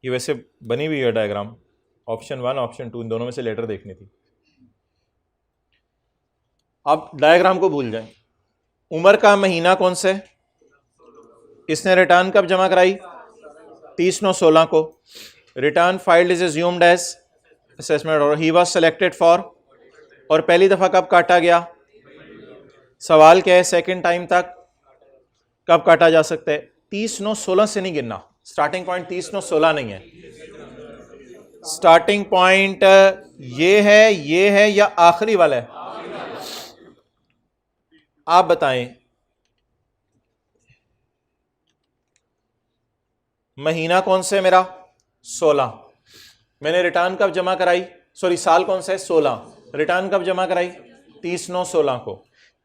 ये वैसे बनी हुई है डायग्राम, ऑप्शन 1 ऑप्शन 2 इन दोनों में से लेटर देखनी थी। अब डायग्राम को भूल जाएं। उमर का महीना कौन सा है? इसने रिटर्न कब जमा कराई? 30/9/16 को। Return filed is assumed as assessment और ही वाज सिलेक्टेड फॉर। और पहली दफा कब काटा गया? सवाल क्या है? सेकंड टाइम तक कब काटा जा सकता है? 30/9/16 से नहीं गिनना। स्टार्टिंग पॉइंट 30/9/16 नहीं है। स्टार्टिंग पॉइंट ये है या आखिरी वाला है? आप बताएं। महीना कौन सा है मेरा? 16। मैंने रिटर्न कब जमा कराई? सॉरी, साल कौन सा है? 16। रिटर्न कब जमा कराई? 30/9/16 को।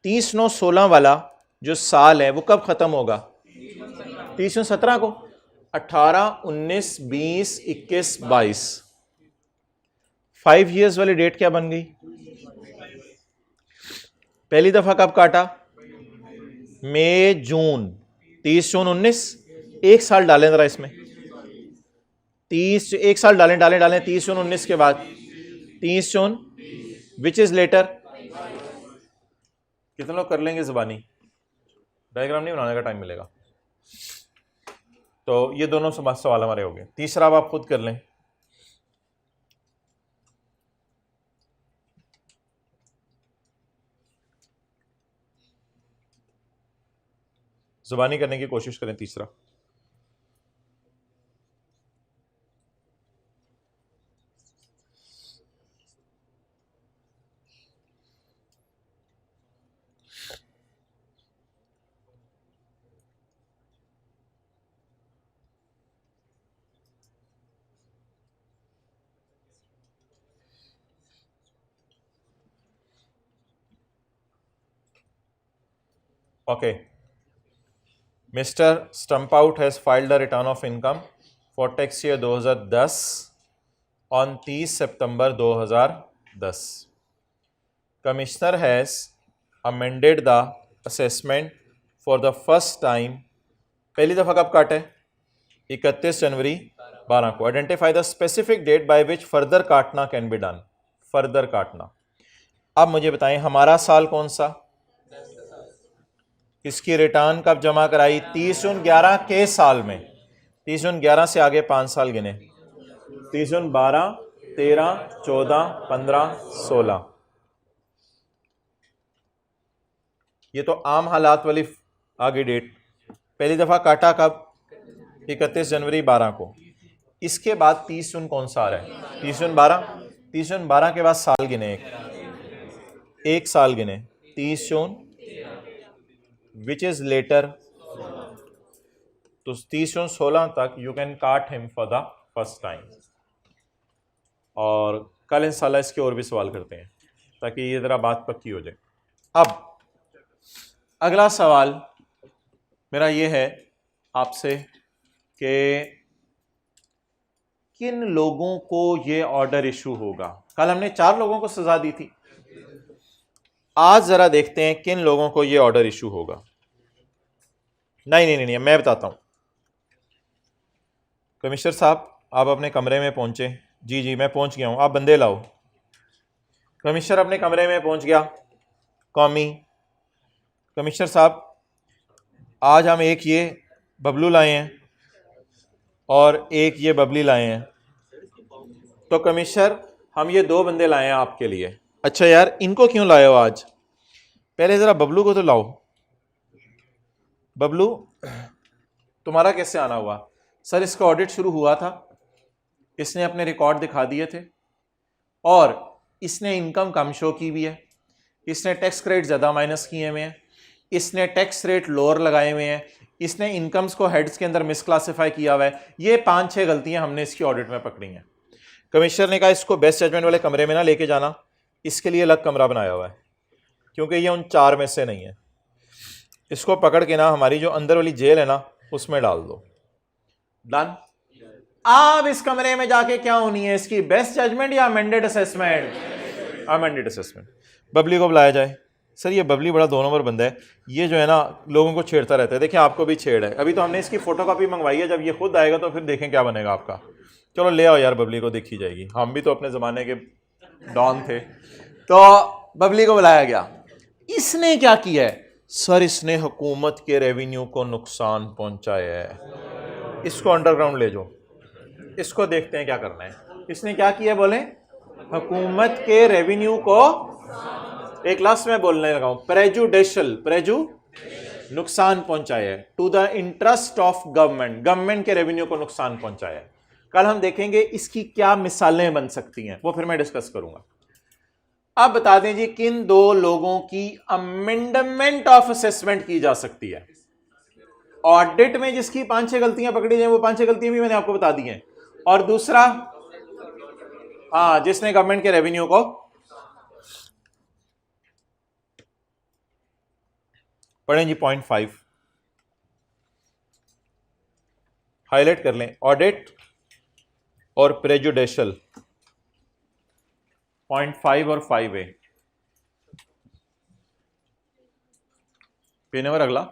30/9/16 वाला जो साल है वो कब खत्म होगा? 30/9/17 को। 18, 19, 20, 21, 22। 5 years वाली डेट क्या बन गई? पहली दफा कब काटा? मई जून। 30 जून 19। 1 साल डालें जरा इसमें। 1 साल डालें 30 जून 19 के बाद 30 जून विच इज लेटर। कितने लोग कर लेंगे जुबानी? डायग्राम नहीं बनाने का टाइम मिलेगा। तो ये दोनों सवाल हमारे हो गए। तीसरा अब आप खुद कर लें। जुबानी करने की कोशिश करें तीसरा। Okay, mister Stumpout has filed the return of income for tax year 2010 on 30 सितंबर 2010। Commissioner has amended the assessment for the first time. पहली दफा कब काटे? 31 जनवरी 12 को। Identify the specific date by which further काटना कैन बी डन। फर्दर काटना। अब मुझे बताएं हमारा साल कौन सा? इसकी रिटर्न कब जमा कराई? 30 जून 11 के साल में। 30 जून 11 से आगे 5 साल गिने। 30 जून 12, 13, 14, 15, 16। ये तो आम हालात वाली आगे डेट। पहली दफा काटा कब? 31 जनवरी 12 को। इसके बाद 30 जून कौन सा आ रहा है? 30 जून 12। 30 जून 12 के बाद साल गिने, एक साल गिने। 30 जून विच इज लेटर। तो 30 जून 16 तक यू कैन काट him for the first time. और कल इंशाल्लाह इसके और भी सवाल करते हैं ताकि ये ज़रा बात पक्की हो जाए। अब अगला सवाल मेरा ये है आपसे कि किन लोगों को ये ऑर्डर इशू होगा। कल हमने 4 लोगों को सजा दी थी, आज जरा देखते हैं किन लोगों को ये ऑर्डर इशू होगा। नहीं, मैं बताता हूं। कमिश्नर साहब आप अपने कमरे में पहुंचे। जी मैं पहुंच गया हूं, आप बंदे लाओ। कमिश्नर अपने कमरे में पहुंच गया। कौमी कमिश्नर साहब आज हम एक ये बबलू लाए हैं और एक ये बबली लाए हैं। तो कमिश्नर हम ये 2 बंदे लाए हैं आपके लिए। अच्छा यार इनको क्यों लाए हो आज? पहले ज़रा बबलू को तो लाओ। बबलू तुम्हारा कैसे आना हुआ? सर इसका ऑडिट शुरू हुआ था, इसने अपने रिकॉर्ड दिखा दिए थे और इसने इनकम कम शो की भी है, इसने टैक्स क्रेडिट ज़्यादा माइनस किए हुए हैं, इसने टैक्स रेट लोअर लगाए हुए हैं, इसने इनकम्स को हेड्स के अंदर मिसक्लासीफाई किया हुआ है। ये 5-6 गलतियां हमने इसकी ऑडिट में पकड़ी हैं। कमिश्नर ने कहा इसको बेस्ट जजमेंट वाले कमरे में ना लेके जाना, इसके लिए अलग कमरा बनाया हुआ है क्योंकि ये उन 4 में से नहीं है। इसको पकड़ के ना हमारी जो अंदर वाली जेल है ना उसमें डाल दो। डन। अब इस कमरे में जाके क्या होनी है इसकी, बेस्ट जजमेंट या amended assessment? Amended assessment. Babli को बुलाया जाए। सर ये बबली बड़ा 2 नंबर बंदा है, ये जो है ना लोगों को छेड़ता रहता है। देखिए आपको भी छेड़ है। अभी तो हमने इसकी फोटोकॉपी मंगवाई है, जब ये खुद आएगा तो फिर देखें क्या बनेगा आपका। चलो ले आओ यार बबली को, देखी जाएगी। हम भी तो अपने ज़माने के डॉन थे। तो बबली को बुलाया गया। इसने क्या किया है? सर इसने हुकूमत के रेवेन्यू को नुकसान पहुंचाया है। इसको अंडरग्राउंड ले जाओ, इसको देखते हैं क्या करना है। इसने क्या किया बोले? हुकूमत के रेवेन्यू को, एक लास्ट में बोलने लगा हूं, प्रेजुडिशियल नुकसान पहुंचाया है। To the interest of government, government के रेवेन्यू को नुकसान पहुंचाया है। कल हम देखेंगे इसकी क्या मिसालें बन सकती हैं, वो फिर मैं डिस्कस करूंगा। अब बता दें जी किन 2 लोगों की अमेंडमेंट ऑफ असेसमेंट की जा सकती है। ऑडिट में जिसकी 5-6 गलतियां पकड़ी जाए, वो 5-6 गलतियां भी मैंने आपको बता दी हैं। और दूसरा जिसने गवर्नमेंट के रेवेन्यू को, पढ़ें जी पॉइंट 5 हाईलाइट कर लें। ऑडिट और प्रेजुडिशियल, पॉइंट 5 और 5A। पेज नंबर अगला।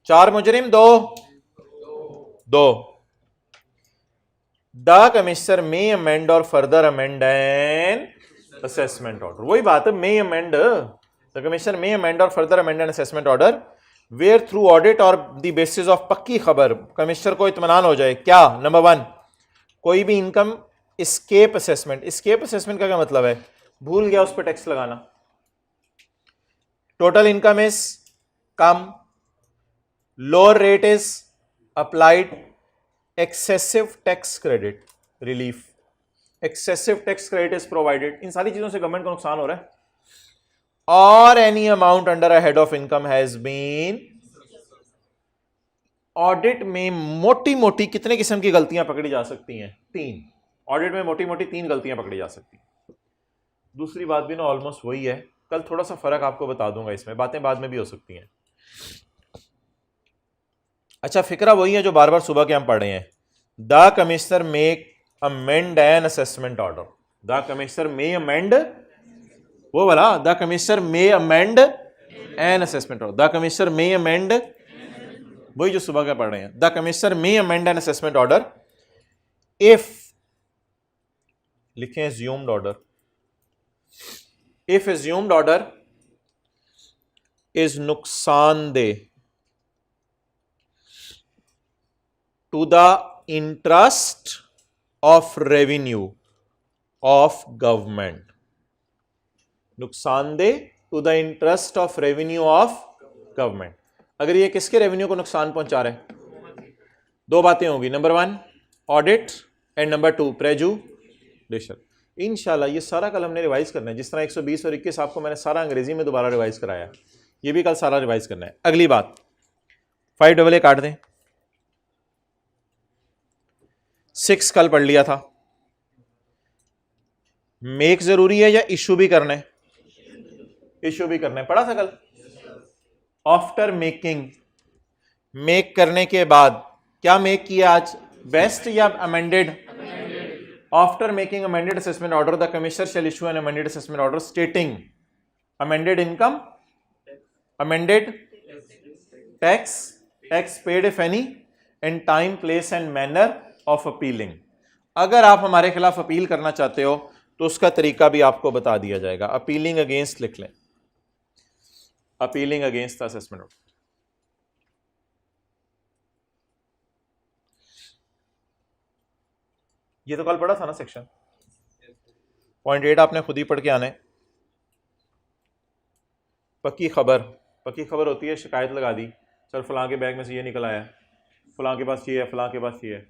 4 मुजरिम 2 द कमिश्नर मे अमेंड और further amend an assessment order. वही बात है, may amend, the commissioner may amend और further amend an assessment order where through audit और द बेसिस ऑफ पक्की खबर कमिश्नर को इत्मीनान हो जाए। क्या? नंबर 1 कोई भी income escape assessment. Escape assessment का क्या मतलब है? भूल गया उस पर टैक्स लगाना। टोटल इनकम इज कम, lower rate is applied, excessive tax credit relief, excessive tax credit is provided. इन सारी चीजों से गवर्नमेंट को नुकसान हो रहा है। और any amount under a head of income has been. Audit में मोटी मोटी कितने किस्म की गलतियां पकड़ी जा सकती हैं? 3। ऑडिट में मोटी मोटी 3 गलतियां पकड़ी जा सकती हैं। दूसरी बात भी ना ऑलमोस्ट वही है, कल थोड़ा सा फर्क आपको बता दूंगा, इसमें बातें बाद में भी हो सकती हैं। अच्छा फिक्रा वही है जो बार बार सुबह के हम पढ़ रहे हैं। The commissioner make amend an assessment order. The commissioner may amend, वो वाला, the commissioner may amend an assessment order. The commissioner may amend, वही जो सुबह का पढ़ रहे हैं। The commissioner may amend an assessment order if, लिखें assumed order, if assumed order is नुकसानदेह to the interest of revenue of government. नुकसानदेह to the interest of revenue of government. अगर ये किसके रेवेन्यू को नुकसान पहुंचा रहे हैं? 2 बातें होंगी, number 1 audit and number 2 prejudicial. इंशाल्लाह ये सारा कल हमने रिवाइज करना है। जिस तरह 120 और 21 आपको मैंने सारा अंग्रेजी में दोबारा रिवाइज कराया, ये भी कल सारा रिवाइज करना है। अगली बात 5AA काट दें, 6 कल पढ़ लिया था। मेक जरूरी है या इशू भी करना है? इशू भी करना है, पढ़ा था कल। आफ्टर मेकिंग, मेक करने के बाद क्या मेक किया आज, बेस्ट या amended? After making amended assessment order the commissioner shall issue an amended assessment order स्टेटिंग amended income, amended tax, tax paid if any, and time place and manner of appealing. अगर आप हमारे खिलाफ appeal करना चाहते हो तो उसका तरीका भी आपको बता दिया जाएगा। अपीलिंग अगेंस्ट लिख लें, appealing against the assessment order. ये तो कल पढ़ा था ना सेक्शन। पॉइंट 8 आपने खुद ही पढ़ के आना है। पक्की खबर, पक्की खबर होती है शिकायत लगा दी, सर फलां के बैग में से ये निकल आया, फलां के पास ये है, फलां के पास ये है,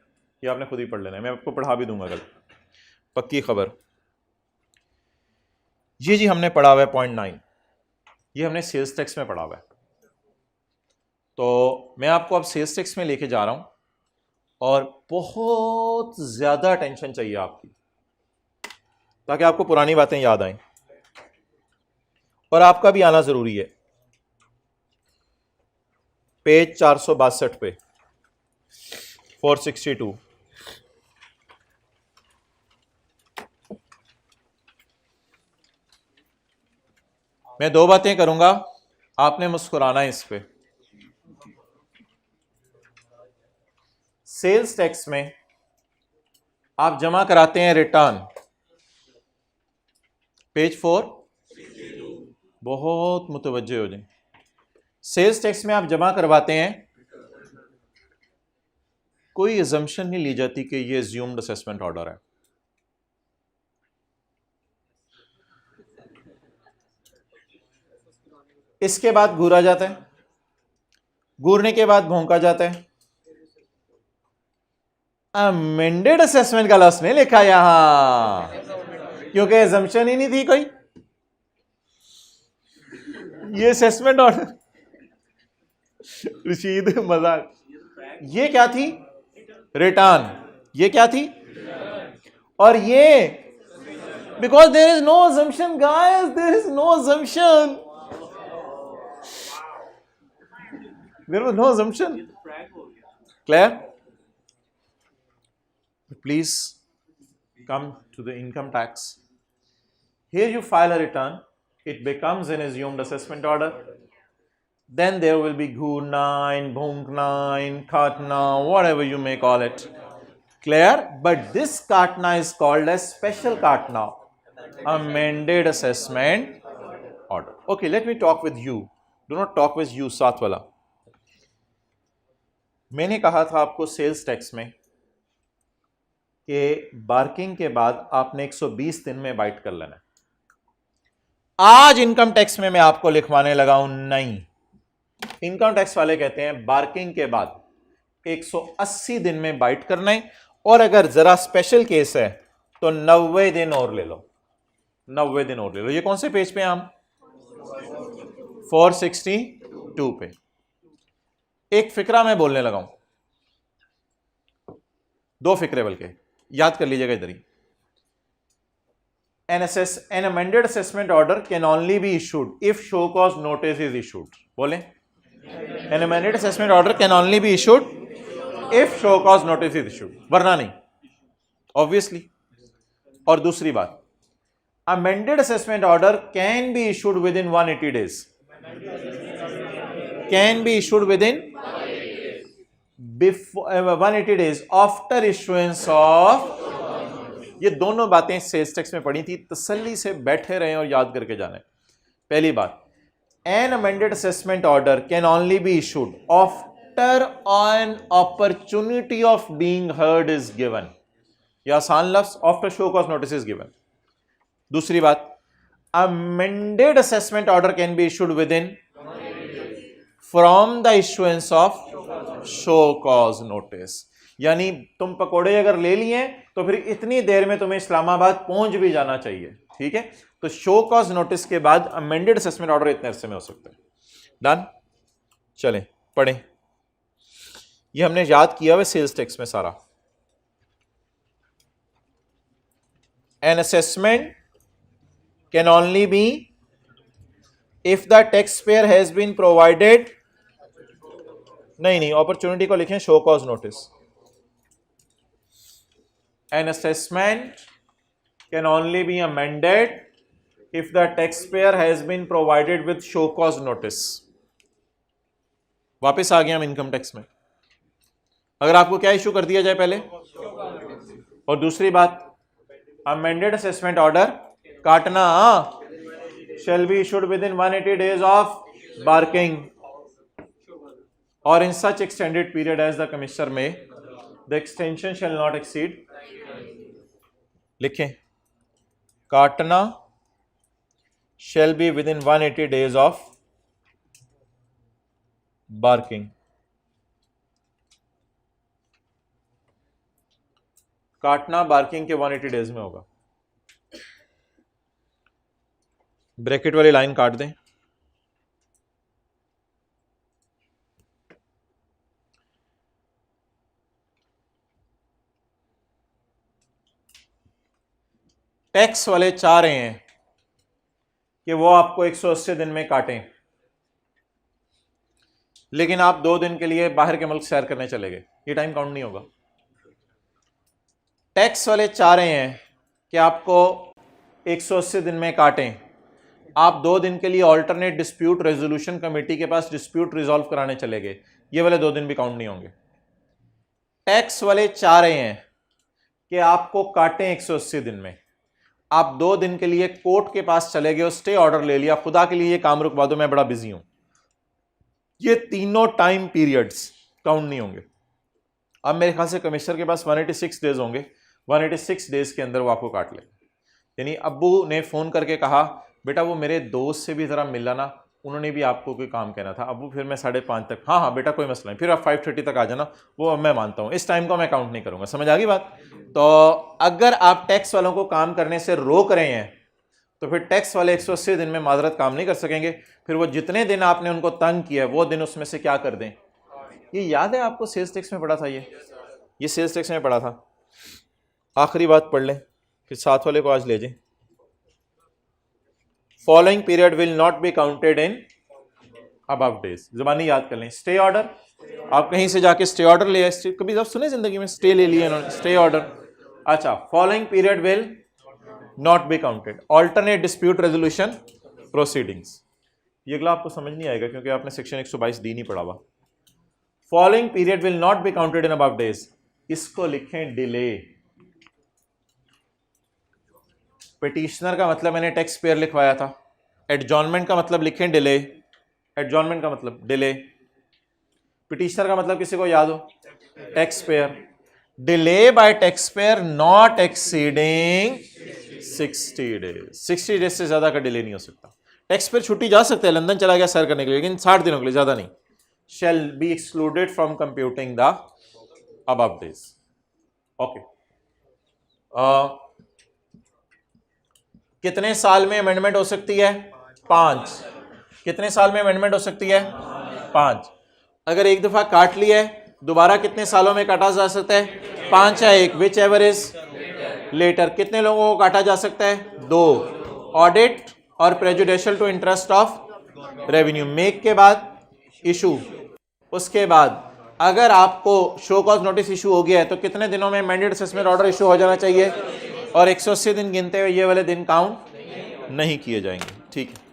ये आपने खुद ही पढ़ लेना है, मैं आपको पढ़ा भी दूंगा कल। पक्की खबर ये जी हमने पढ़ा हुआ है पॉइंट 9, ये हमने सेल्स टैक्स में पढ़ा हुआ है। तो मैं आपको अब सेल्स टैक्स में लेके जा रहा हूं और बहुत ज्यादा अटेंशन चाहिए आपकी, ताकि आपको पुरानी बातें याद आएं और आपका भी आना जरूरी है। पेज 462 पे 462, मैं 2 बातें करूंगा, आपने मुस्कुराना है इस पे। सेल्स टैक्स में आप जमा कराते हैं रिटर्न, पेज 4, बहुत मुतवज्जे हो जाए। सेल्स टैक्स में आप जमा करवाते हैं, कोई अजम्पशन नहीं ली जाती कि ये अज्यूम्ड असेसमेंट ऑर्डर है। इसके बाद घूरा जाता है, घूरने के बाद भोंका जाता है। अमेंडेड असेसमेंट का लॉस नहीं लिखा यहां, क्योंकि अजम्पशन ही नहीं थी कोई। ये असेसमेंट ऑर्डर रशीद मजाक, ये क्या थी, रिटर्न, ये क्या थी, और ये because there is no assumption guys, there is no assumption, there was no assumption. Clear? Please come to the income tax. Here you file a return, it becomes an assumed assessment order. Then there will be Ghurna, Bhunkna, Khatna, whatever you may call it. Clear? But this Khatna is called as special Khatna, amended assessment order. Okay, let me talk with you. Do not talk with you, साथ वाला। मैंने कहा था आपको sales tax में कि barking के बाद आपने 120 दिन में बाइट कर लेना है। आज इनकम टैक्स में मैं आपको लिखवाने लगा हूं, नहीं, इनकम टैक्स वाले कहते हैं बार्किंग के बाद 180 दिन में बाइट करना है, और अगर जरा स्पेशल केस है तो 90 दिन और ले लो, 90 दिन और ले लो। ये कौन से पेज पे हैं हम? 462 पे। एक फिक्रा मैं बोलने लगा हूं, 2 फिक्रे बल्कि, याद कर लीजिएगा इधर ही। An amended assessment order can only be issued if show cause notice is issued. बोले, an amended assessment order can only be issued if show cause notice is issued, वरना नहीं, obviously। और दूसरी बात, amended assessment order can be issued within 180 days, can be issued within 180 days after issuance of, ये दोनों बातें sales tax में पढ़ी थी, तसल्ली से बैठे रहे और याद करके जाने। पहली बात, an amended assessment order can only be issued after an opportunity of being heard is given, या आसान लफ्ज, after show cause notice is given। दूसरी बात, amended assessment order can be issued within from the issuance of show cause notice, यानी तुम पकोड़े अगर ले लिए तो फिर इतनी देर में तुम्हें इस्लामाबाद पहुंच भी जाना चाहिए, ठीक है। तो शो कॉज नोटिस के बाद अमेंडेड असेसमेंट ऑर्डर इतने अरसे में हो सकता है। डन। चलें पढ़ें, ये हमने याद किया हुआ सेल्स टैक्स में सारा। An assessment can only be if the taxpayer has been provided, नहीं अपॉर्चुनिटी को लिखें show cause notice. An assessment can only be amended if the taxpayer has been provided with show cause notice। वापस आ गया हम income tax में। अगर आपको क्या इशू कर दिया जाए पहले, और दूसरी बात अमेंडेड असेसमेंट ऑर्डर काटना shall be issued within 180 days of barking or in such extended period as the commissioner may, the extension shall not exceed, लिखें काटना shall be within 180 days of barking। काटना बार्किंग के 180 days में होगा। Bracket वाली line काट दें। Tax वाले चाह रहे हैं कि वो आपको 180 दिन में काटें, लेकिन आप 2 दिन के लिए बाहर के मुल्क सैर करने चले गए, ये टाइम काउंट नहीं होगा। टैक्स वाले चाह रहे हैं कि आपको 180 दिन में काटें, आप 2 दिन के लिए ऑल्टरनेट डिस्प्यूट रेजोल्यूशन कमेटी के पास डिस्प्यूट रिजॉल्व कराने चले गए, ये वाले 2 दिन भी काउंट नहीं होंगे। टैक्स वाले चाह रहे हैं कि आपको काटें 180 दिन में, आप 2 दिन के लिए कोर्ट के पास चले गए, स्टे ऑर्डर ले लिया, खुदा के लिए ये काम रुकवा दो, मैं बड़ा बिजी हूं, ये तीनों टाइम पीरियड्स काउंट नहीं होंगे। अब मेरे ख्याल से कमिश्नर के पास 186 डेज होंगे, 186 डेज के अंदर वो आपको काट ले। यानी अब्बू ने फोन करके कहा बेटा वो मेरे दोस्त से भी जरा मिला ना, उन्होंने भी आपको कोई काम कहना था। अब्बू फिर मैं 5:30 तक, हाँ बेटा कोई मसला नहीं, फिर आप 5:30 तक आ जाना, वो मैं मानता हूँ, इस टाइम को मैं काउंट नहीं करूंगा। समझ आ गई बात? तो अगर आप टैक्स वालों को काम करने से रोक रहे हैं तो फिर टैक्स वाले 180 दिन में माजरत काम नहीं कर सकेंगे, फिर वो जितने दिन आपने उनको तंग किया वो दिन उसमें से क्या कर दें। ये याद है आपको, सेल्स टैक्स में पढ़ा था, ये सेल्स टैक्स में पढ़ा था। आखिरी बात पढ़ लें फिर साथ वाले को आज ले जाएं। Following period will not be counted in above days. जुबानी याद कर लें। स्टे ऑर्डर, आप कहीं से जाके स्टे ऑर्डर ले आए, कभी आप सुने जिंदगी में स्टे ले लिया उन्होंने, स्टे ऑर्डर। अच्छा, following period will not be counted. Alternate dispute resolution proceedings, ये अगला आपको समझ नहीं आएगा क्योंकि आपने सेक्शन 122 डी नहीं पढ़ा हुआ। Following period will not be counted in above days, इसको लिखें डिले। पिटिशनर का मतलब मैंने टैक्स पेयर लिखवाया था, एडजॉर्नमेंट का मतलब लिखें डिले, एडजॉर्नमेंट का मतलब डिले, पिटिशनर का मतलब किसी को याद हो, tax payer. Delay bye tax payer not exceeding 60 days, 60 days से ज्यादा का डिले नहीं हो सकता। टैक्स पेयर छुट्टी जा सकते हैं, लंदन चला गया सैर करने के लिए, लेकिन 60 दिनों के लिए, ज्यादा नहीं। Shall be excluded from computing the above days. Okay, कितने साल में अमेंडमेंट हो सकती है? 5। कितने साल में अमेंडमेंट हो सकती है? 5। अगर एक दफा काट लिया है, दोबारा कितने सालों में काटा जा सकता है? 5 या 1, विच एवर इज लेटर। कितने लोगों को काटा जा सकता है? 2। ऑडिट और prejudicial to interest of revenue. Make के बाद इशू, उसके बाद अगर आपको शो कॉज नोटिस इशू हो गया है तो कितने दिनों में अमेंडेड असेसमेंट ऑर्डर इशू हो जाना चाहिए, और 180 दिन गिनते हुए ये वाले दिन काउंट नहीं किए जाएंगे। ठीक है।